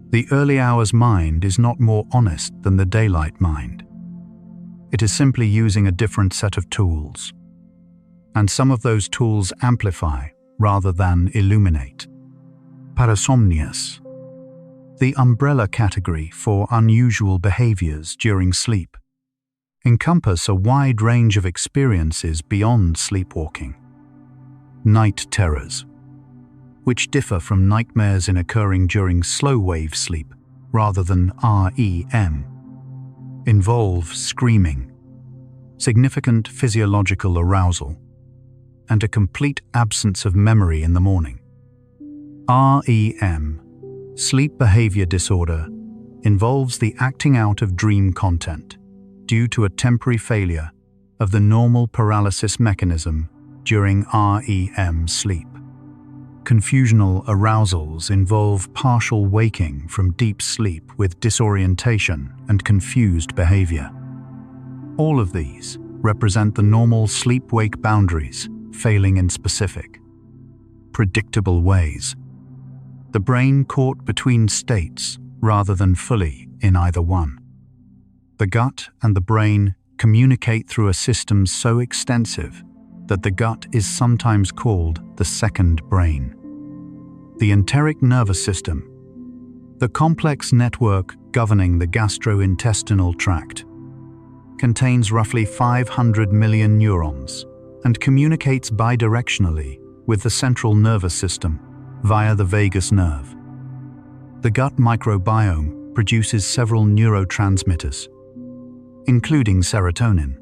The early hours mind is not more honest than the daylight mind. It is simply using a different set of tools. And some of those tools amplify rather than illuminate. Parasomnias, the umbrella category for unusual behaviors during sleep, encompass a wide range of experiences beyond sleepwalking. Night terrors, which differ from nightmares occurring during slow-wave sleep rather than REM, involve screaming, significant physiological arousal, and a complete absence of memory in the morning. REM, sleep behavior disorder, involves the acting out of dream content due to a temporary failure of the normal paralysis mechanism during REM sleep. confusional arousals involve partial waking from deep sleep with disorientation and confused behavior. All of these represent the normal sleep-wake boundaries failing in specific, predictable ways. The brain caught between states rather than fully in either one. The gut and the brain communicate through a system so extensive that the gut is sometimes called the second brain. The enteric nervous system, the complex network governing the gastrointestinal tract, contains roughly 500 million neurons and communicates bidirectionally with the central nervous system via the vagus nerve. The gut microbiome produces several neurotransmitters, including serotonin.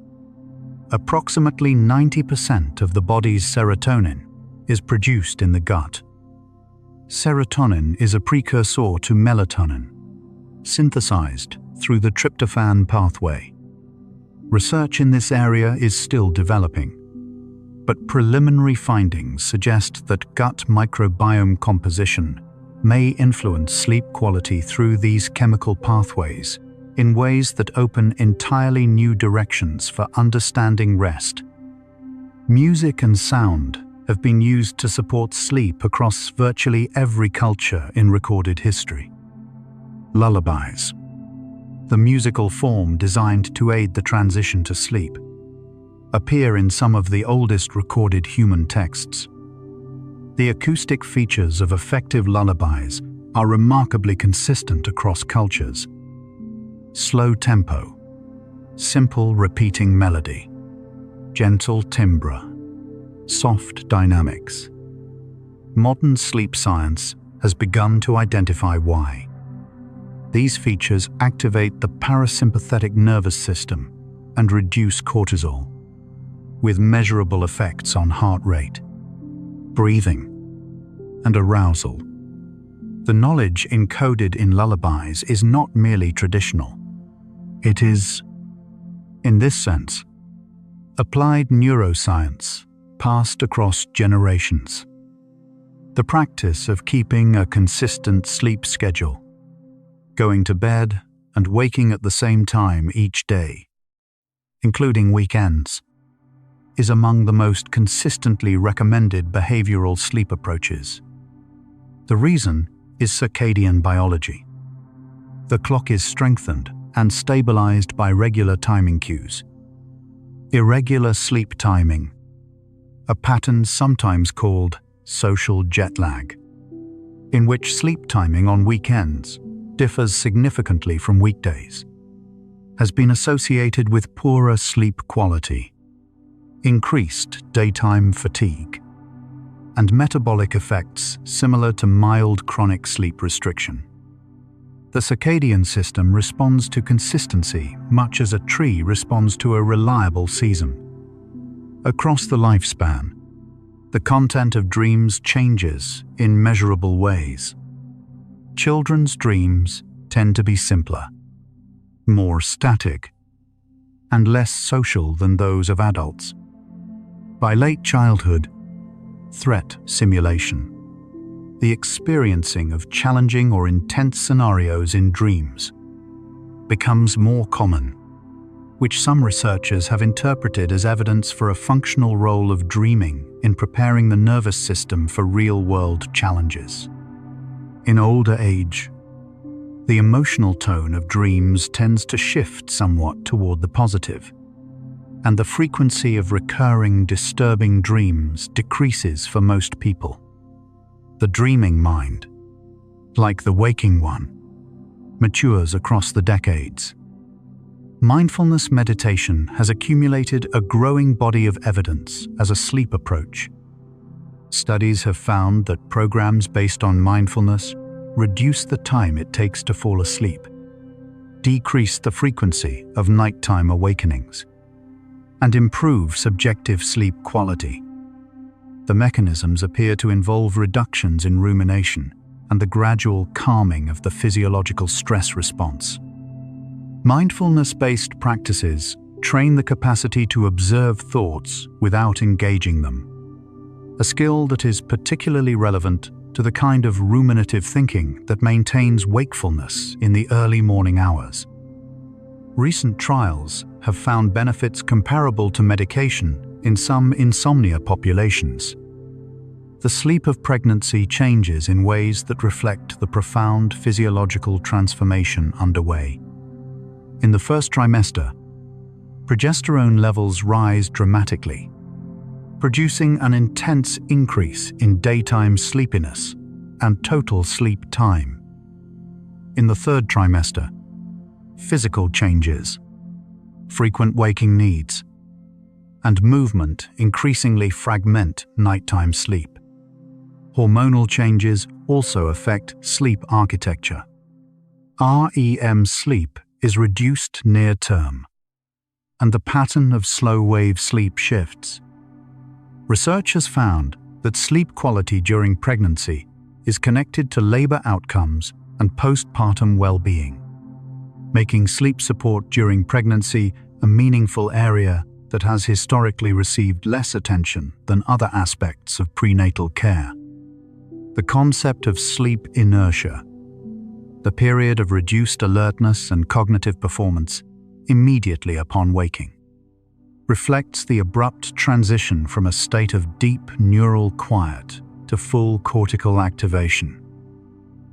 Approximately 90% of the body's serotonin is produced in the gut. Serotonin is a precursor to melatonin, synthesized through the tryptophan pathway. Research in this area is still developing, but preliminary findings suggest that gut microbiome composition may influence sleep quality through these chemical pathways in ways that open entirely new directions for understanding rest. Music and sound have been used to support sleep across virtually every culture in recorded history. Lullabies, the musical form designed to aid the transition to sleep, appear in some of the oldest recorded human texts. The acoustic features of effective lullabies are remarkably consistent across cultures. Slow tempo, simple repeating melody, gentle timbre, soft dynamics. Modern sleep science has begun to identify why. These features activate the parasympathetic nervous system and reduce cortisol, with measurable effects on heart rate, breathing, and arousal. The knowledge encoded in lullabies is not merely traditional. It is, in this sense, applied neuroscience passed across generations. The practice of keeping a consistent sleep schedule, going to bed and waking at the same time each day, including weekends, is among the most consistently recommended behavioral sleep approaches. The reason is circadian biology. The clock is strengthened and stabilized by regular timing cues. Irregular sleep timing, a pattern sometimes called social jet lag, in which sleep timing on weekends differs significantly from weekdays, has been associated with poorer sleep quality, increased daytime fatigue, and metabolic effects similar to mild chronic sleep restriction. The circadian system responds to consistency much as a tree responds to a reliable season. Across the lifespan, the content of dreams changes in measurable ways. Children's dreams tend to be simpler, more static, and less social than those of adults. By late childhood, threat simulation, the experiencing of challenging or intense scenarios in dreams, becomes more common, which some researchers have interpreted as evidence for a functional role of dreaming in preparing the nervous system for real-world challenges. In older age, the emotional tone of dreams tends to shift somewhat toward the positive, and the frequency of recurring disturbing dreams decreases for most people. The dreaming mind, like the waking one, matures across the decades. Mindfulness meditation has accumulated a growing body of evidence as a sleep approach. Studies have found that programs based on mindfulness reduce the time it takes to fall asleep, decrease the frequency of nighttime awakenings, and improve subjective sleep quality. The mechanisms appear to involve reductions in rumination and the gradual calming of the physiological stress response. Mindfulness-based practices train the capacity to observe thoughts without engaging them, a skill that is particularly relevant to the kind of ruminative thinking that maintains wakefulness in the early morning hours. Recent trials have found benefits comparable to medication in some insomnia populations. The sleep of pregnancy changes in ways that reflect the profound physiological transformation underway. In the first trimester, progesterone levels rise dramatically, producing an intense increase in daytime sleepiness and total sleep time. In the third trimester, physical changes, frequent waking needs, and movement increasingly fragment nighttime sleep. Hormonal changes also affect sleep architecture. REM sleep is reduced near term, and the pattern of slow-wave sleep shifts. Research has found that sleep quality during pregnancy is connected to labor outcomes and postpartum well-being, making sleep support during pregnancy a meaningful area that has historically received less attention than other aspects of prenatal care. The concept of sleep inertia, the period of reduced alertness and cognitive performance immediately upon waking, reflects the abrupt transition from a state of deep neural quiet to full cortical activation.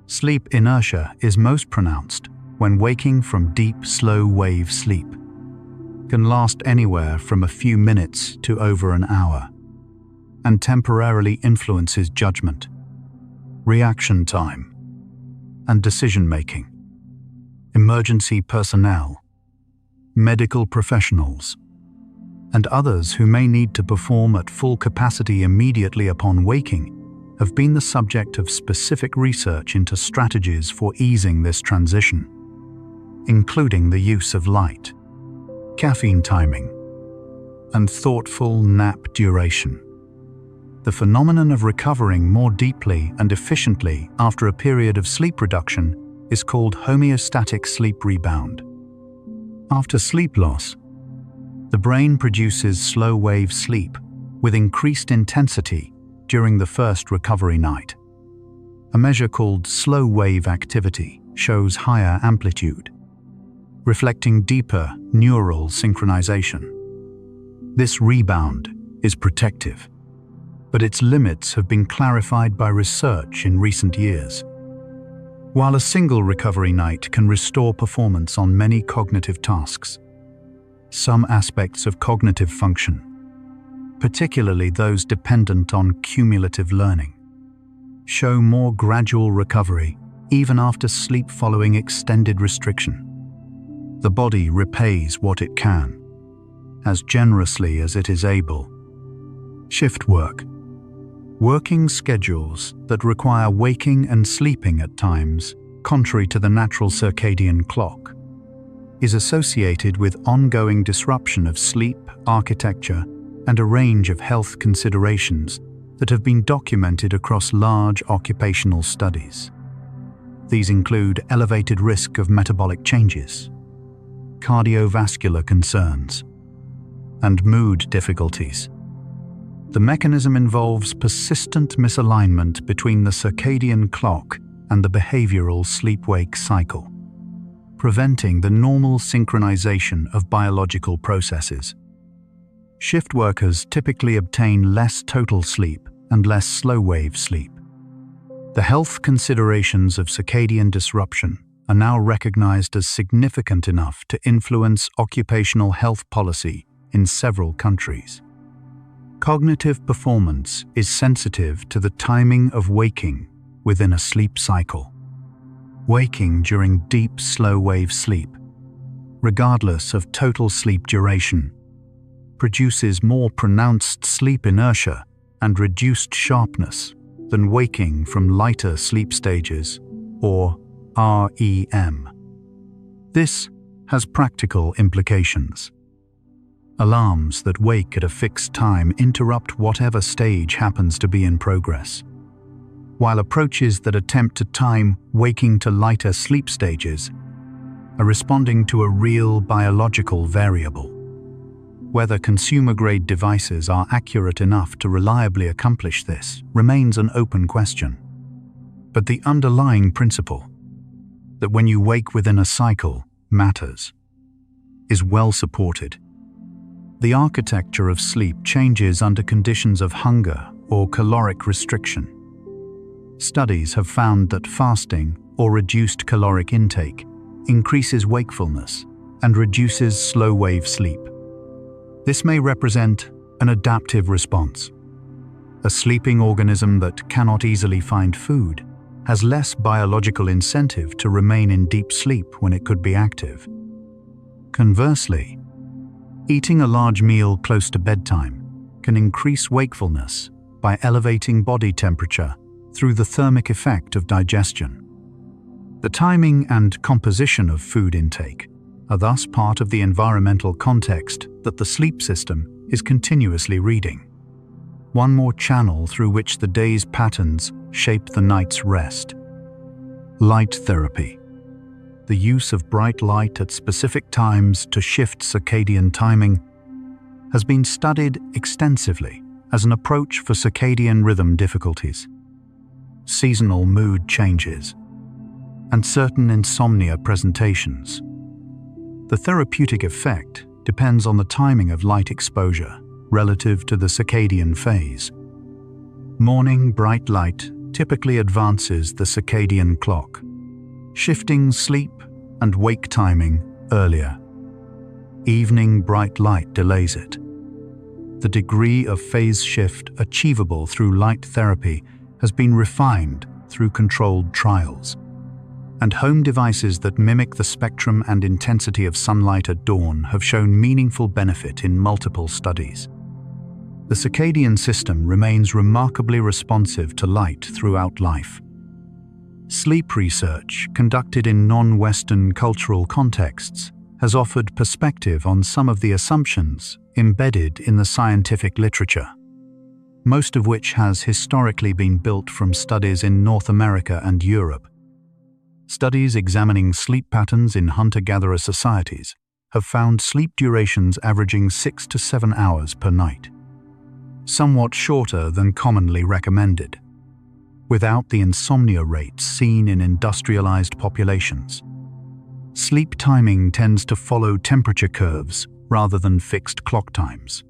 Sleep inertia is most pronounced when waking from deep, slow-wave sleep, can last anywhere from a few minutes to over an hour, and temporarily influences judgment, reaction time, and decision-making. Emergency personnel, medical professionals, and others who may need to perform at full capacity immediately upon waking have been the subject of specific research into strategies for easing this transition, including the use of light, caffeine timing, and thoughtful nap duration. The phenomenon of recovering more deeply and efficiently after a period of sleep reduction is called homeostatic sleep rebound. After sleep loss, the brain produces slow-wave sleep with increased intensity during the first recovery night. A measure called slow-wave activity shows higher amplitude, reflecting deeper neural synchronization. This rebound is protective, but its limits have been clarified by research in recent years. While a single recovery night can restore performance on many cognitive tasks, some aspects of cognitive function, particularly those dependent on cumulative learning, show more gradual recovery even after sleep following extended restriction. The body repays what it can, as generously as it is able. Shift work, working schedules that require waking and sleeping at times contrary to the natural circadian clock, is associated with ongoing disruption of sleep architecture and a range of health considerations that have been documented across large occupational studies. These include elevated risk of metabolic changes, cardiovascular concerns, and mood difficulties. The mechanism involves persistent misalignment between the circadian clock and the behavioral sleep-wake cycle, preventing the normal synchronization of biological processes. Shift workers typically obtain less total sleep and less slow-wave sleep. The health considerations of circadian disruption are now recognized as significant enough to influence occupational health policy in several countries. Cognitive performance is sensitive to the timing of waking within a sleep cycle. Waking during deep, slow-wave sleep, regardless of total sleep duration, produces more pronounced sleep inertia and reduced sharpness than waking from lighter sleep stages, or REM. This has practical implications. Alarms that wake at a fixed time interrupt whatever stage happens to be in progress, while approaches that attempt to time waking to lighter sleep stages are responding to a real biological variable. Whether consumer-grade devices are accurate enough to reliably accomplish this remains an open question. But the underlying principle, that when you wake within a cycle matters, is well supported. The architecture of sleep changes under conditions of hunger or caloric restriction. Studies have found that fasting or reduced caloric intake increases wakefulness and reduces slow-wave sleep. This may represent an adaptive response. A sleeping organism that cannot easily find food has less biological incentive to remain in deep sleep when it could be active. Conversely, eating a large meal close to bedtime can increase wakefulness by elevating body temperature through the thermic effect of digestion. The timing and composition of food intake are thus part of the environmental context that the sleep system is continuously reading. One more channel through which the day's patterns shape the night's rest. Light therapy. The use of bright light at specific times to shift circadian timing has been studied extensively as an approach for circadian rhythm difficulties, seasonal mood changes, and certain insomnia presentations. The therapeutic effect depends on the timing of light exposure relative to the circadian phase. Morning bright light typically advances the circadian clock, shifting sleep and wake timing earlier. Evening bright light delays it. The degree of phase shift achievable through light therapy has been refined through controlled trials, and home devices that mimic the spectrum and intensity of sunlight at dawn have shown meaningful benefit in multiple studies. The circadian system remains remarkably responsive to light throughout life. Sleep research conducted in non-Western cultural contexts has offered perspective on some of the assumptions embedded in the scientific literature, most of which has historically been built from studies in North America and Europe. Studies examining sleep patterns in hunter-gatherer societies have found sleep durations averaging 6 to 7 hours per night, somewhat shorter than commonly recommended, without the insomnia rates seen in industrialized populations. Sleep timing tends to follow temperature curves rather than fixed clock times.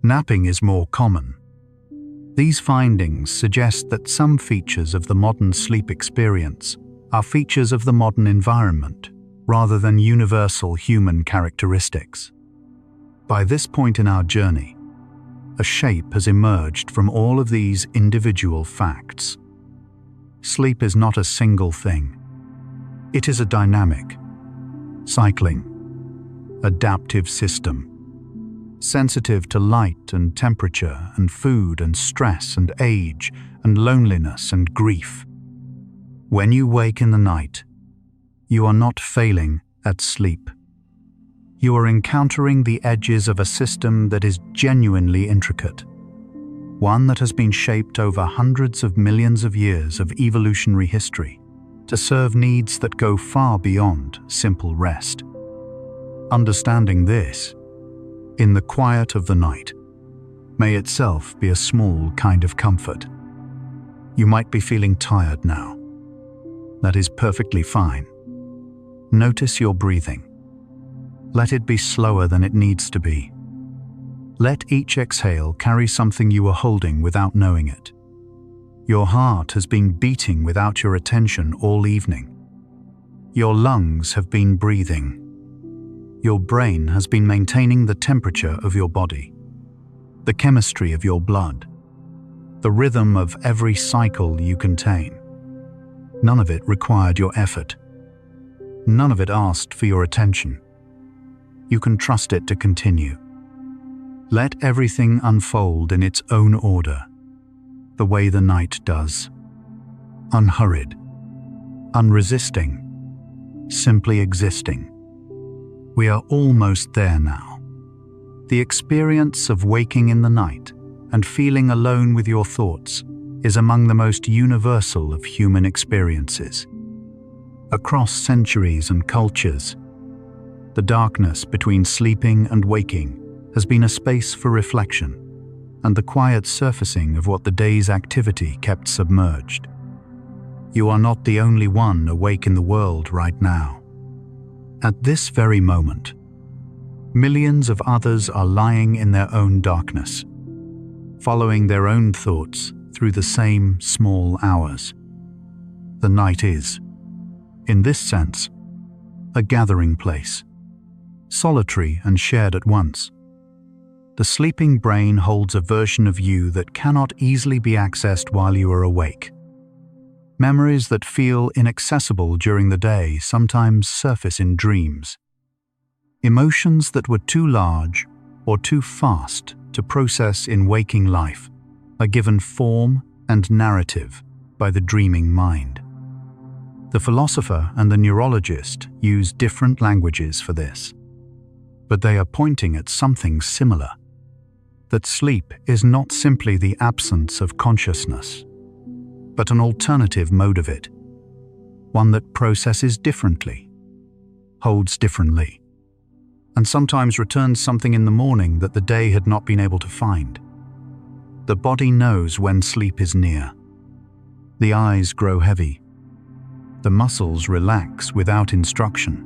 Napping is more common. These findings suggest that some features of the modern sleep experience are features of the modern environment rather than universal human characteristics. By this point in our journey, a shape has emerged from all of these individual facts. Sleep is not a single thing. It is a dynamic, cycling, adaptive system, sensitive to light and temperature and food and stress and age and loneliness and grief. When you wake in the night, you are not failing at sleep. You are encountering the edges of a system that is genuinely intricate, one that has been shaped over hundreds of millions of years of evolutionary history to serve needs that go far beyond simple rest. Understanding this, in the quiet of the night, may itself be a small kind of comfort. You might be feeling tired now. That is perfectly fine. Notice your breathing. Let it be slower than it needs to be. Let each exhale carry something you are holding without knowing it. Your heart has been beating without your attention all evening. Your lungs have been breathing. Your brain has been maintaining the temperature of your body, the chemistry of your blood, the rhythm of every cycle you contain. None of it required your effort. None of it asked for your attention. You can trust it to continue. Let everything unfold in its own order, the way the night does. Unhurried, unresisting, simply existing. We are almost there now. The experience of waking in the night and feeling alone with your thoughts is among the most universal of human experiences. Across centuries and cultures, the darkness between sleeping and waking has been a space for reflection and the quiet surfacing of what the day's activity kept submerged. You are not the only one awake in the world right now. At this very moment, millions of others are lying in their own darkness, following their own thoughts through the same small hours. The night is, in this sense, a gathering place, solitary and shared at once. The sleeping brain holds a version of you that cannot easily be accessed while you are awake. Memories that feel inaccessible during the day sometimes surface in dreams. Emotions that were too large or too fast to process in waking life are given form and narrative by the dreaming mind. The philosopher and the neurologist use different languages for this, but they are pointing at something similar: that sleep is not simply the absence of consciousness, but an alternative mode of it, one that processes differently, holds differently, and sometimes returns something in the morning that the day had not been able to find. The body knows when sleep is near. The eyes grow heavy. The muscles relax without instruction.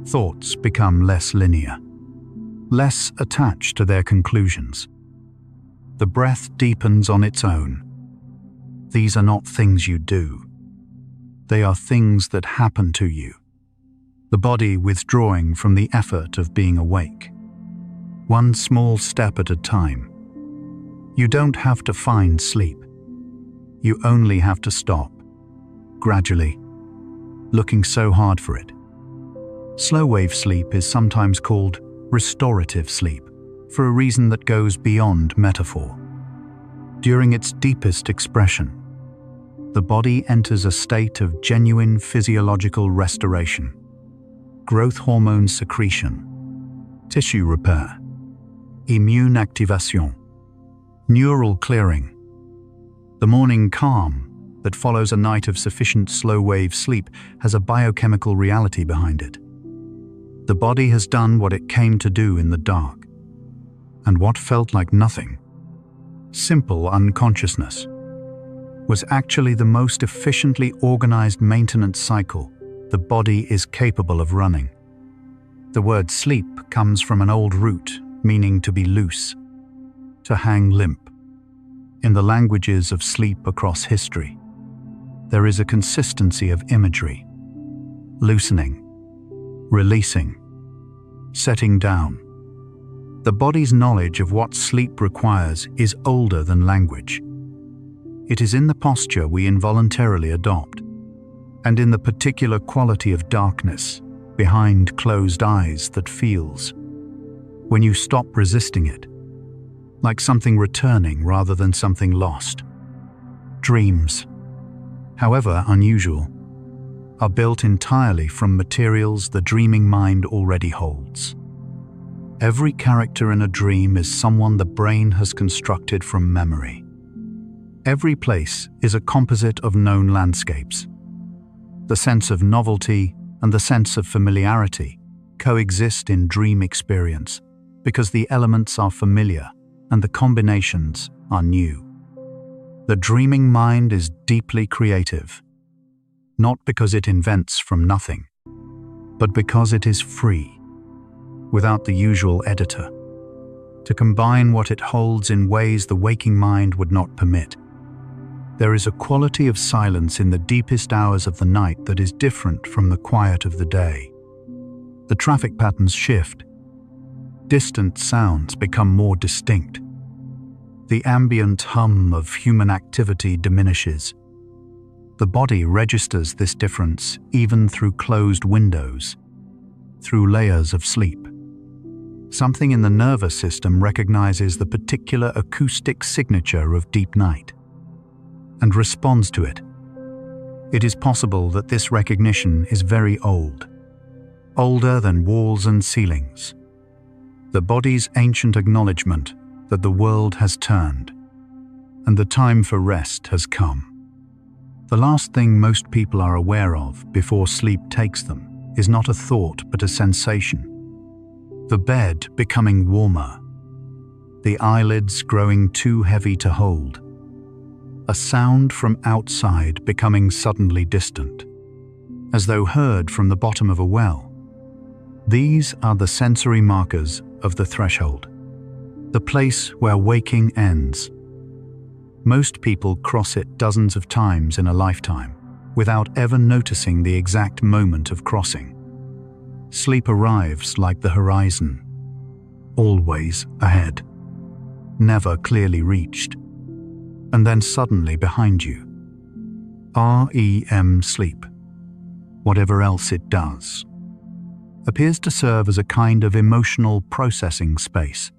Thoughts become less linear, less attached to their conclusions. The breath deepens on its own. These are not things you do. They are things that happen to you. The body withdrawing from the effort of being awake. One small step at a time. You don't have to find sleep. You only have to stop, gradually, looking so hard for it. Slow-wave sleep is sometimes called restorative sleep for a reason that goes beyond metaphor. During its deepest expression, the body enters a state of genuine physiological restoration, growth hormone secretion, tissue repair, immune activation, neural clearing. The morning calm that follows a night of sufficient slow-wave sleep has a biochemical reality behind it. The body has done what it came to do in the dark, and what felt like nothing, simple unconsciousness, was actually the most efficiently organized maintenance cycle the body is capable of running. The word sleep comes from an old root meaning to be loose, to hang limp. In the languages of sleep across history, there is a consistency of imagery: loosening, releasing, setting down. The body's knowledge of what sleep requires is older than language. It is in the posture we involuntarily adopt, and in the particular quality of darkness behind closed eyes that feels, when you stop resisting it, like something returning rather than something lost. Dreams, however unusual, are built entirely from materials the dreaming mind already holds. Every character in a dream is someone the brain has constructed from memory. Every place is a composite of known landscapes. The sense of novelty and the sense of familiarity coexist in dream experience because the elements are familiar and the combinations are new. The dreaming mind is deeply creative, not because it invents from nothing, but because it is free, without the usual editor, to combine what it holds in ways the waking mind would not permit. There is a quality of silence in the deepest hours of the night that is different from the quiet of the day. The traffic patterns shift. Distant sounds become more distinct. The ambient hum of human activity diminishes. The body registers this difference even through closed windows, through layers of sleep. Something in the nervous system recognizes the particular acoustic signature of deep night and responds to it. It is possible that this recognition is very old, older than walls and ceilings. The body's ancient acknowledgement that the world has turned and the time for rest has come. The last thing most people are aware of before sleep takes them is not a thought but a sensation. the bed becoming warmer, the eyelids growing too heavy to hold, a sound from outside becoming suddenly distant, as though heard from the bottom of a well. These are the sensory markers of the threshold, the place where waking ends. Most people cross it dozens of times in a lifetime without ever noticing the exact moment of crossing. Sleep arrives like the horizon, always ahead, never clearly reached, and then suddenly behind you. REM sleep, whatever else it does, appears to serve as a kind of emotional processing space.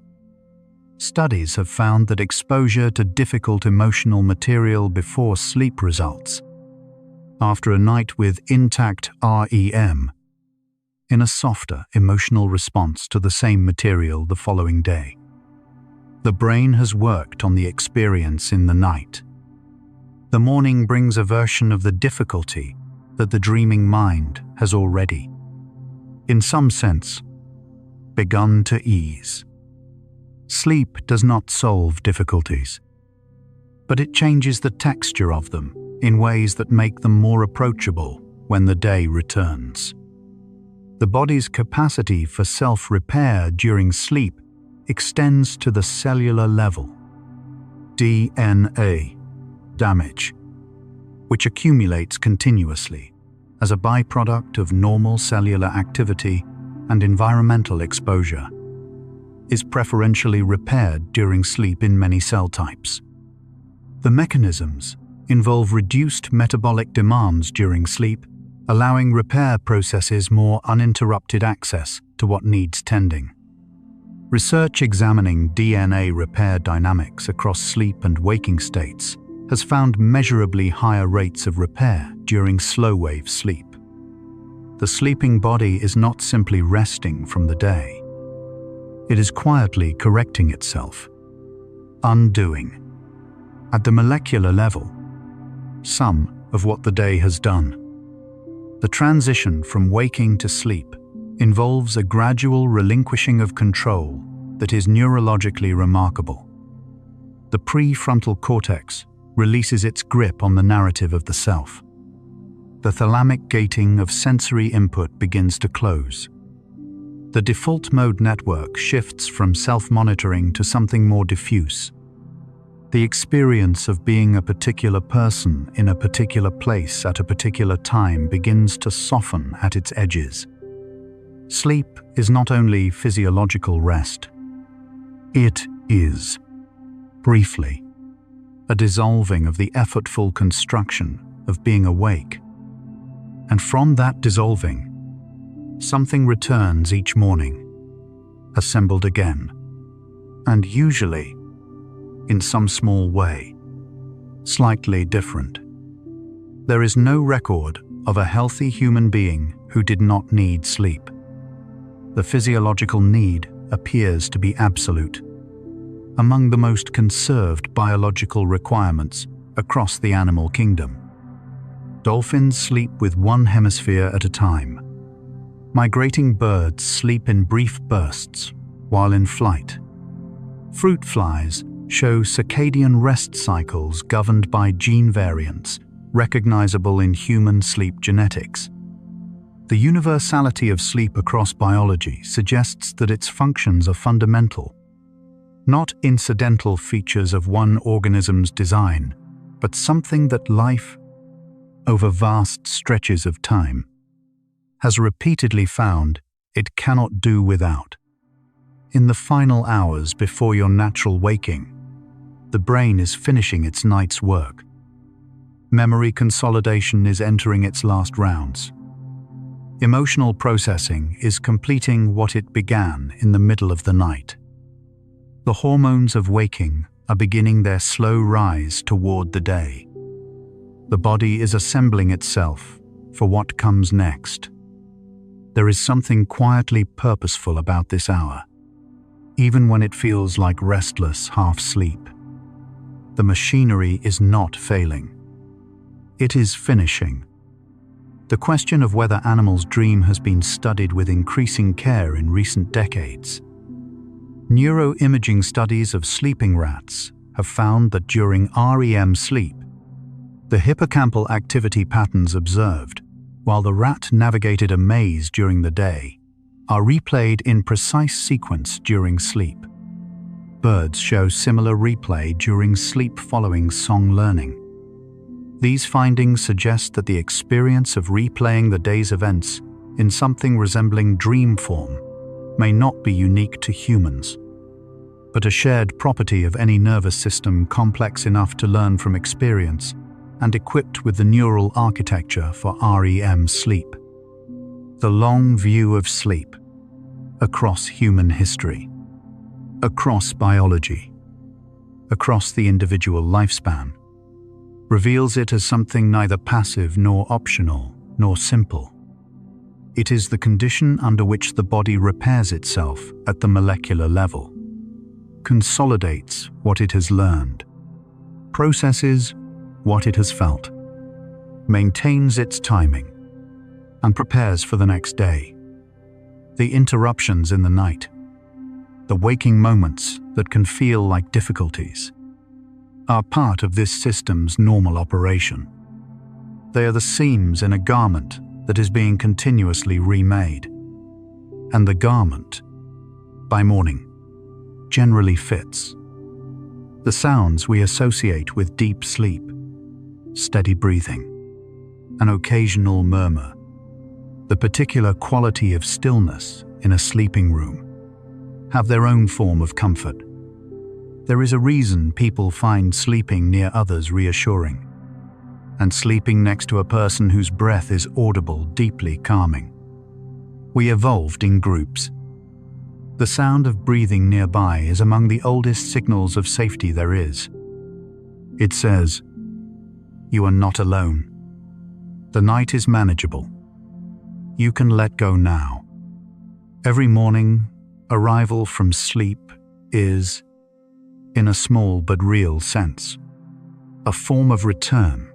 Studies have found that exposure to difficult emotional material before sleep results, after a night with intact REM, in a softer emotional response to the same material the following day. The brain has worked on the experience in the night. The morning brings a version of the difficulty that the dreaming mind has already, in some sense, begun to ease. Sleep does not solve difficulties, but it changes the texture of them in ways that make them more approachable when the day returns. The body's capacity for self-repair during sleep extends to the cellular level. DNA damage, which accumulates continuously as a byproduct of normal cellular activity and environmental exposure, is preferentially repaired during sleep in many cell types. The mechanisms involve reduced metabolic demands during sleep, allowing repair processes more uninterrupted access to what needs tending. Research examining DNA repair dynamics across sleep and waking states has found measurably higher rates of repair during slow-wave sleep. The sleeping body is not simply resting from the day. It is quietly correcting itself, undoing, at the molecular level, some of what the day has done. The transition from waking to sleep involves a gradual relinquishing of control that is neurologically remarkable. The prefrontal cortex releases its grip on the narrative of the self. The thalamic gating of sensory input begins to close. The default mode network shifts from self-monitoring to something more diffuse. The experience of being a particular person in a particular place at a particular time begins to soften at its edges. Sleep is not only physiological rest. It is, briefly, a dissolving of the effortful construction of being awake. And from that dissolving, something returns each morning, assembled again, and usually, in some small way, slightly different. There is no record of a healthy human being who did not need sleep. The physiological need appears to be absolute, among the most conserved biological requirements across the animal kingdom. Dolphins sleep with one hemisphere at a time. Migrating birds sleep in brief bursts while in flight. Fruit flies show circadian rest cycles governed by gene variants recognizable in human sleep genetics. The universality of sleep across biology suggests that its functions are fundamental, not incidental features of one organism's design, but something that life, over vast stretches of time, has repeatedly found it cannot do without. In the final hours before your natural waking, the brain is finishing its night's work. Memory consolidation is entering its last rounds. Emotional processing is completing what it began in the middle of the night. The hormones of waking are beginning their slow rise toward the day. The body is assembling itself for what comes next. There is something quietly purposeful about this hour, even when it feels like restless half-sleep. The machinery is not failing. It is finishing. The question of whether animals dream has been studied with increasing care in recent decades. Neuroimaging studies of sleeping rats have found that during REM sleep, the hippocampal activity patterns observed, while the rat navigated a maze during the day, are replayed in precise sequence during sleep. Birds show similar replay during sleep following song learning. These findings suggest that the experience of replaying the day's events in something resembling dream form may not be unique to humans, but a shared property of any nervous system complex enough to learn from experience and equipped with the neural architecture for REM sleep. The long view of sleep, across human history, across biology, across the individual lifespan, reveals it as something neither passive nor optional nor simple. It is the condition under which the body repairs itself at the molecular level, consolidates what it has learned, processes what it has felt, maintains its timing, and prepares for the next day. The interruptions in the night, the waking moments that can feel like difficulties, are part of this system's normal operation. They are the seams in a garment that is being continuously remade. And the garment, by morning, generally fits. The sounds we associate with deep sleep, steady breathing, an occasional murmur, the particular quality of stillness in a sleeping room, have their own form of comfort. There is a reason people find sleeping near others reassuring, and sleeping next to a person whose breath is audible deeply calming. We evolved in groups. The sound of breathing nearby is among the oldest signals of safety there is. It says, "You are not alone. The night is manageable. You can let go now." Every morning, arrival from sleep is, in a small but real sense, a form of return.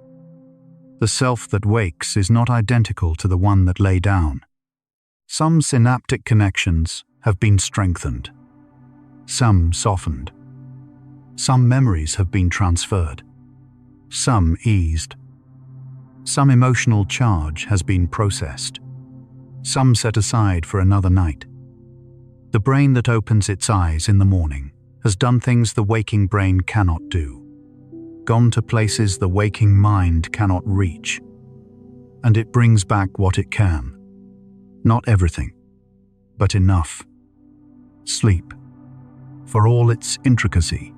The self that wakes is not identical to the one that lay down. Some synaptic connections have been strengthened, some softened, some memories have been transferred, some eased, some emotional charge has been processed, some set aside for another night. The brain that opens its eyes in the morning has done things the waking brain cannot do, gone to places the waking mind cannot reach, and it brings back what it can. Not everything, but enough. Sleep, for all its intricacy,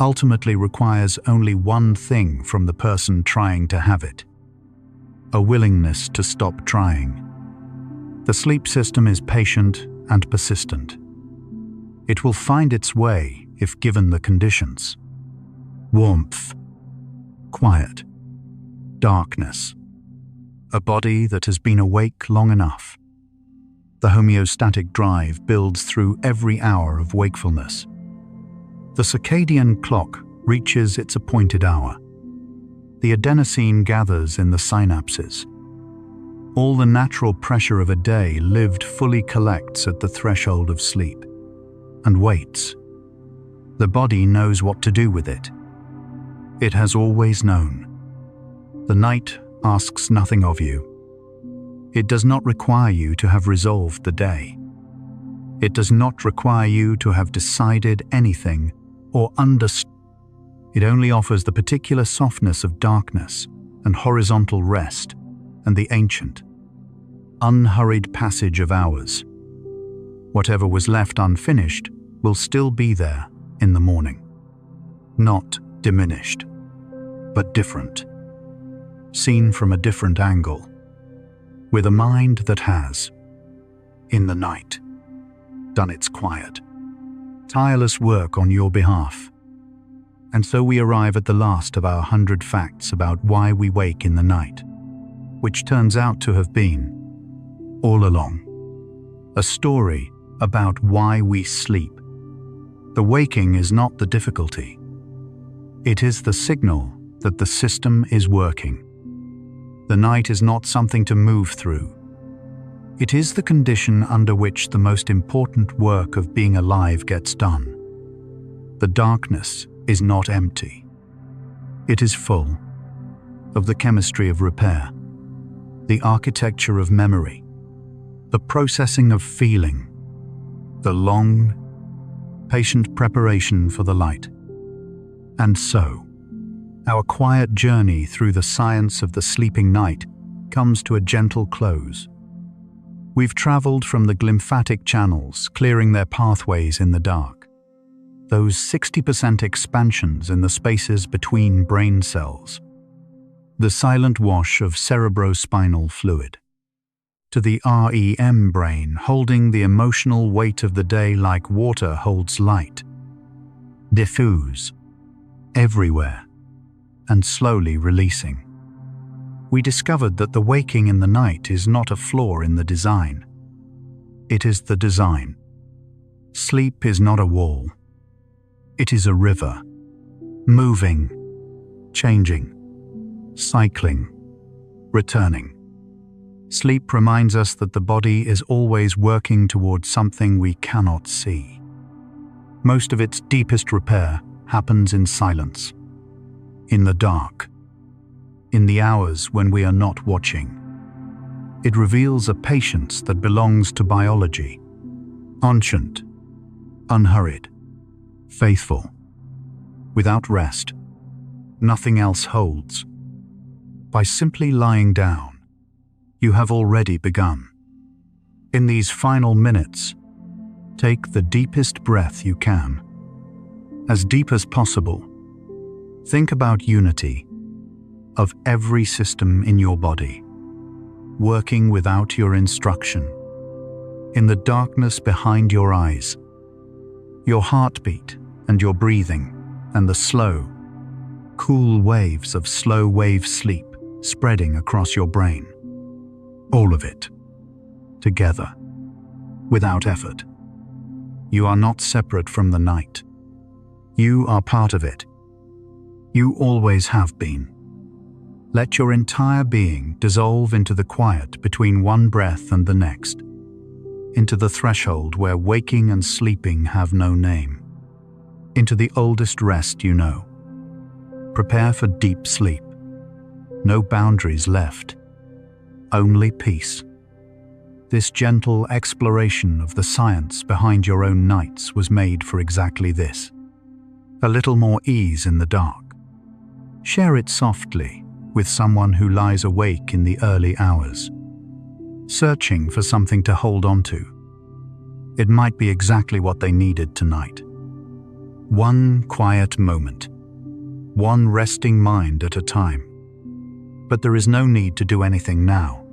ultimately requires only one thing from the person trying to have it: a willingness to stop trying. The sleep system is patient and persistent. It will find its way if given the conditions. Warmth, quiet, darkness, a body that has been awake long enough. The homeostatic drive builds through every hour of wakefulness. The circadian clock reaches its appointed hour. The adenosine gathers in the synapses. All the natural pressure of a day lived fully collects at the threshold of sleep and waits. The body knows what to do with it. It has always known. The night asks nothing of you. It does not require you to have resolved the day. It does not require you to have decided anything or understood. It only offers the particular softness of darkness and horizontal rest and the ancient, unhurried passage of hours. Whatever was left unfinished will still be there in the morning. Not diminished, but different, seen from a different angle, with a mind that has, in the night, done its quiet, tireless work on your behalf. And so we arrive at the last of our 100 facts about why we wake in the night, which turns out to have been, all along, a story about why we sleep. The waking is not the difficulty. It is the signal that the system is working. The night is not something to move through. It is the condition under which the most important work of being alive gets done. The darkness is not empty. It is full of the chemistry of repair, the architecture of memory, the processing of feeling, the long, patient preparation for the light. And so, our quiet journey through the science of the sleeping night comes to a gentle close. We've traveled from the glymphatic channels, clearing their pathways in the dark, those 60% expansions in the spaces between brain cells, the silent wash of cerebrospinal fluid, to the REM brain holding the emotional weight of the day like water holds light, diffuse, everywhere, and slowly releasing. We discovered that the waking in the night is not a flaw in the design. It is the design. Sleep is not a wall. It is a river, moving, changing, cycling, returning. Sleep reminds us that the body is always working towards something we cannot see. Most of its deepest repair happens in silence, in the dark, in the hours when we are not watching. It reveals a patience that belongs to biology, ancient, unhurried, faithful. Without rest, nothing else holds. By simply lying down, you have already begun. In these final minutes, take the deepest breath you can. As deep as possible, think about unity of every system in your body, working without your instruction. In the darkness behind your eyes, your heartbeat and your breathing and the slow, cool waves of slow wave sleep spreading across your brain. All of it, together, without effort. You are not separate from the night. You are part of it. You always have been. Let your entire being dissolve into the quiet between one breath and the next, into the threshold where waking and sleeping have no name, into the oldest rest you know. Prepare for deep sleep. No boundaries left, only peace. This gentle exploration of the science behind your own nights was made for exactly this. A little more ease in the dark. Share it softly with someone who lies awake in the early hours, searching for something to hold on to. It might be exactly what they needed tonight. One quiet moment, one resting mind at a time. But there is no need to do anything now.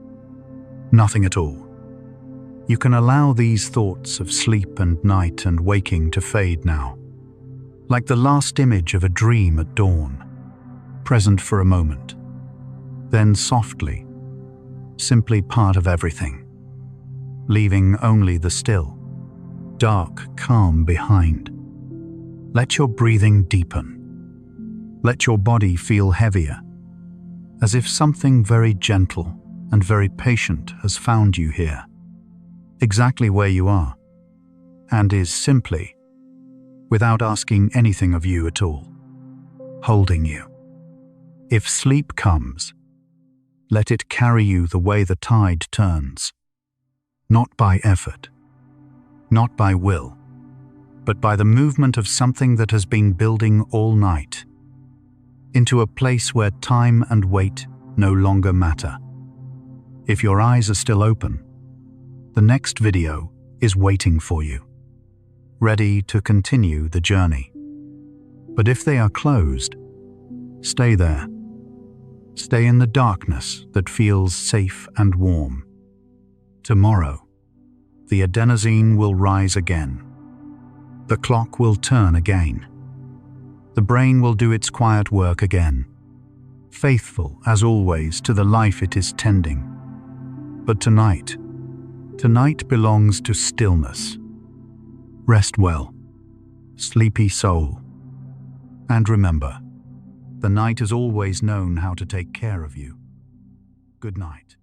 Nothing at all. You can allow these thoughts of sleep and night and waking to fade now, like the last image of a dream at dawn, present for a moment, then softly, simply part of everything, leaving only the still, dark calm behind. Let your breathing deepen. Let your body feel heavier, as if something very gentle and very patient has found you here, exactly where you are, and is simply, without asking anything of you at all, holding you. If sleep comes, let it carry you the way the tide turns, not by effort, not by will, but by the movement of something that has been building all night, into a place where time and weight no longer matter. If your eyes are still open, the next video is waiting for you, ready to continue the journey. But if they are closed, stay there. Stay in the darkness that feels safe and warm. Tomorrow, the adenosine will rise again. The clock will turn again. The brain will do its quiet work again, faithful as always to the life it is tending. But tonight belongs to stillness. Rest well, sleepy soul. And remember, the night has always known how to take care of you. Good night.